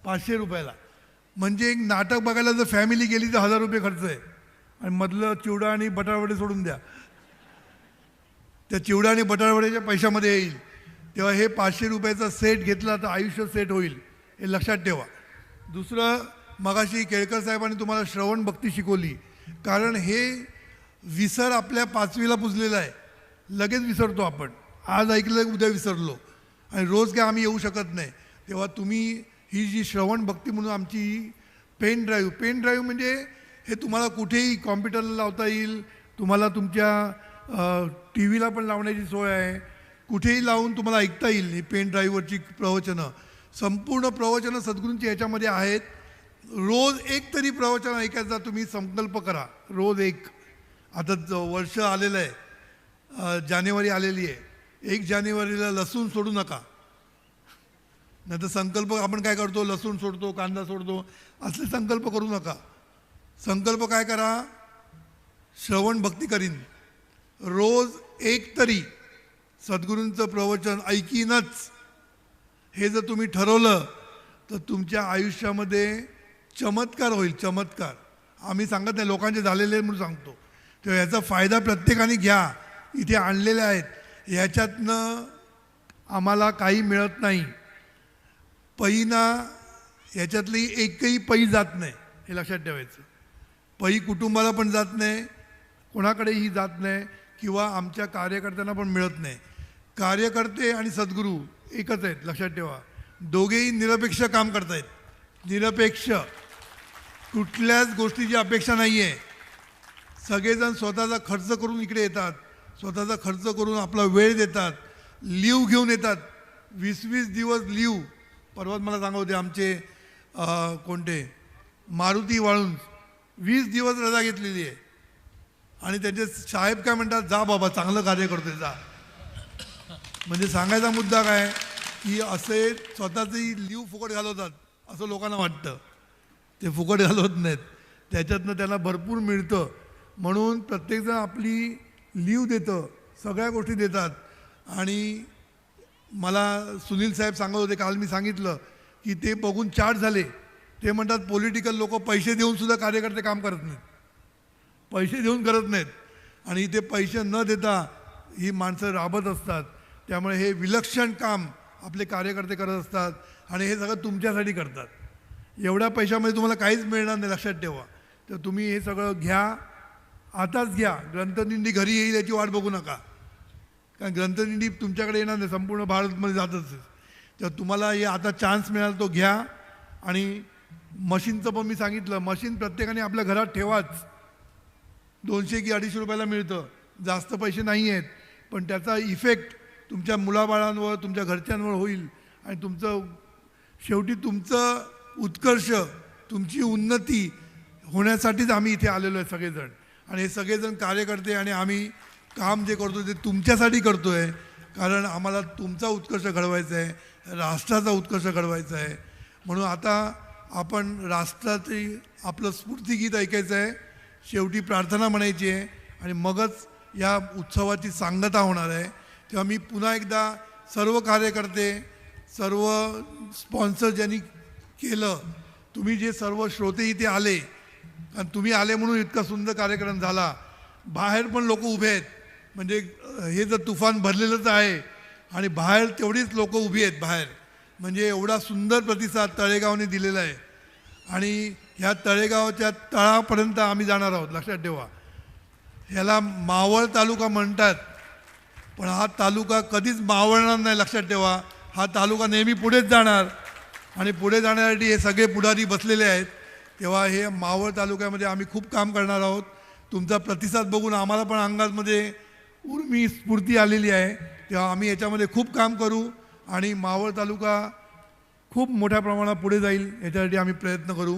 500 रुपयाला. म्हणजे एक नाटक बघायला जर फॅमिली गेली तर 1000 रुपये खर्च आहे आणि मधलं चिवडा आणि बटारवडे सोडून द्या. त्या चिवडा आणि बटारवड्याच्या पैशामध्ये येईल. तेव्हा हे 500 रुपयाचा सेट घेतला तर आयुष्य सेट होईल हे लक्षात ठेवा. दुसरं, मगाशी केळकर साहेबांनी तुम्हाला श्रवण भक्ती शिकवली. कारण हे विसर आपल्या 5वीला पुजलेला आहे. लगेच विसरतो आपण. आज ऐकलं उद्या विसरलो आणि रोज काय आम्ही येऊ शकत नाही. तेव्हा तुम्ही ही जी श्रवण भक्ती म्हणून आमची पेन ड्राईव्ह म्हणजे हे तुम्हाला कुठेही कॉम्प्युटरला लावता येईल. तुम्हाला तुमच्या टी व्हीला पण लावण्याची सोय आहे. कुठेही लावून तुम्हाला ऐकता येईल ही पेन ड्राईव्हवरची प्रवचनं. संपूर्ण प्रवचनं सद्गुरूंची ह्याच्यामध्ये आहेत. रोज एक तरी प्रवचन ऐकायचा तुम्ही संकल्प करा. रोज एक. आता वर्ष आलेलं आहे, जानेवारी आलेली आहे. 1 जानेवारीला लसूण सोडू नका. नाही तर संकल्प आपण काय करतो, लसूण सोडतो, कांदा सोडतो, असले संकल्प करू नका. संकल्प काय करा, श्रवण भक्ती करीन. रोज एक तरी सद्गुरूंचं प्रवचन ऐकीनच हे जर तुम्ही ठरवलं तर तुमच्या आयुष्यामध्ये चमत्कार होईल. चमत्कार आम्ही सांगत नाही, लोकांचे झालेले म्हणून सांगतो. तर याचा फायदा प्रत्येकाने घ्या. इथे आणलेले आहेत. ह्याच्यातनं आम्हाला काही मिळत नाही. पैना ह्याच्यातली एकही पै जात नाही हे लक्षात ठेवायचं. पै कुटुंबाला पण जात नाही, कोणाकडेही जात नाही किंवा आमच्या कार्यकर्त्यांना पण मिळत नाही. कार्यकर्ते आणि सद्गुरू एकच आहेत लक्षात ठेवा. दोघेही निरपेक्ष काम करतायत. निरपेक्ष. कुठल्याच गोष्टीची अपेक्षा नाही आहे. सगळेजण स्वतःचा खर्च करून इकडे येतात, स्वतःचा खर्च करून आपला वेळ देतात, लीव घेऊन येतात. 20-20 दिवस लीव. परवाच मला सांगत होते आमचे कोणते मारुती वाळून 20 दिवस रजा घेतलेली आहे. आणि त्यांचे साहेब काय म्हणतात, जा बाबा चांगलं कार्य करतोय जा. म्हणजे सांगायचा मुद्दा काय की असे स्वतःची लीव फुकट घालवतात असं लोकांना वाटतं. ते फुकट घालवत नाहीत, त्याच्यातनं त्यांना भरपूर मिळतं. म्हणून प्रत्येकजण आपली लीव देतं, सगळ्या गोष्टी देतात. आणि मला सुनील साहेब सांगत होते, काल मी सांगितलं की ते बघून चार्ट झाले. ते म्हणतात पॉलिटिकल लोक पैसे देऊनसुद्धा कार्यकर्ते काम करत नाहीत, पैसे देऊन करत नाहीत. आणि इथे पैसे न देता ही माणसं राबत असतात. त्यामुळे हे विलक्षण काम आपले कार्यकर्ते करत असतात आणि हे सगळं तुमच्यासाठी करतात. एवढ्या पैशामध्ये तुम्हाला काहीच मिळणार नाही, लक्षात ठेवा. तर तुम्ही हे सगळं घ्या, आताच घ्या. ग्रंथदिंडी घरी येईल याची वाट बघू नका, कारण ग्रंथदिंडी तुमच्याकडे येणार नाही, संपूर्ण भारतमध्ये जातच. तर तुम्हाला हे आता चान्स मिळाला तो घ्या. आणि मशीनचं पण मी सांगितलं, मशीन प्रत्येकाने आपल्या घरात ठेवाच. 200 की 250 रुपयाला मिळतं, जास्त पैसे नाही आहेत, पण त्याचा इफेक्ट तुमच्या मुलाबाळांवर, तुमच्या घरच्यांवर होईल. आणि तुमचं शेवटी तुमचं उत्कर्ष, तुमची उन्नती होण्यासाठीच आम्ही इथे आलेलो आहे सगळेजण. आणि हे सगळेजण कार्यकर्ते आणि आम्ही काम जे करतो ते तुमच्यासाठी करतो आहे, कारण आम्हाला तुमचा उत्कर्ष घडवायचा आहे, राष्ट्राचा उत्कर्ष घडवायचा आहे. म्हणून आता आपण राष्ट्राची आपलं स्फूर्तिगीत ऐकायचं आहे, शेवटी प्रार्थना म्हणायची आहे आणि मगच या उत्सवाची सांगता होणार आहे. तेव्हा मी पुन्हा एकदा सर्व कार्यकर्ते, सर्व स्पॉन्सर ज्यांनी केलं, तुम्ही जे सर्व श्रोते इथे आले, कारण तुम्ही आले म्हणून इतका सुंदर कार्यक्रम झाला. बाहेर पण लोक उभे आहेत, म्हणजे हे जर तुफान भरलेलंच आहे आणि बाहेर तेवढीच लोक उभी आहेत बाहेर. म्हणजे एवढा सुंदर प्रतिसाद तळेगावने दिलेला आहे. आणि ह्या तळेगावच्या तळापर्यंत आम्ही जाणार आहोत, लक्षात ठेवा. ह्याला मावळ तालुका म्हणतात, पण हा तालुका कधीच मावळणार नाही, लक्षात ठेवा. हा तालुका नेहमी पुढेच जाणार आणि पुढे जाण्यासाठी हे सगळे पुढारी बसलेले आहेत. तेव्हा हे मावळ तालुक्यामध्ये आम्ही खूप काम करणार आहोत. तुमचा प्रतिसाद बघून आम्हाला पण अंगामध्ये उर्मी स्फूर्ती आलेली आहे. तेव्हा आम्ही याच्यामध्ये खूप काम करू आणि मावळ तालुका खूप मोठ्या प्रमाणात पुढे जाईल याच्यासाठी आम्ही प्रयत्न करू.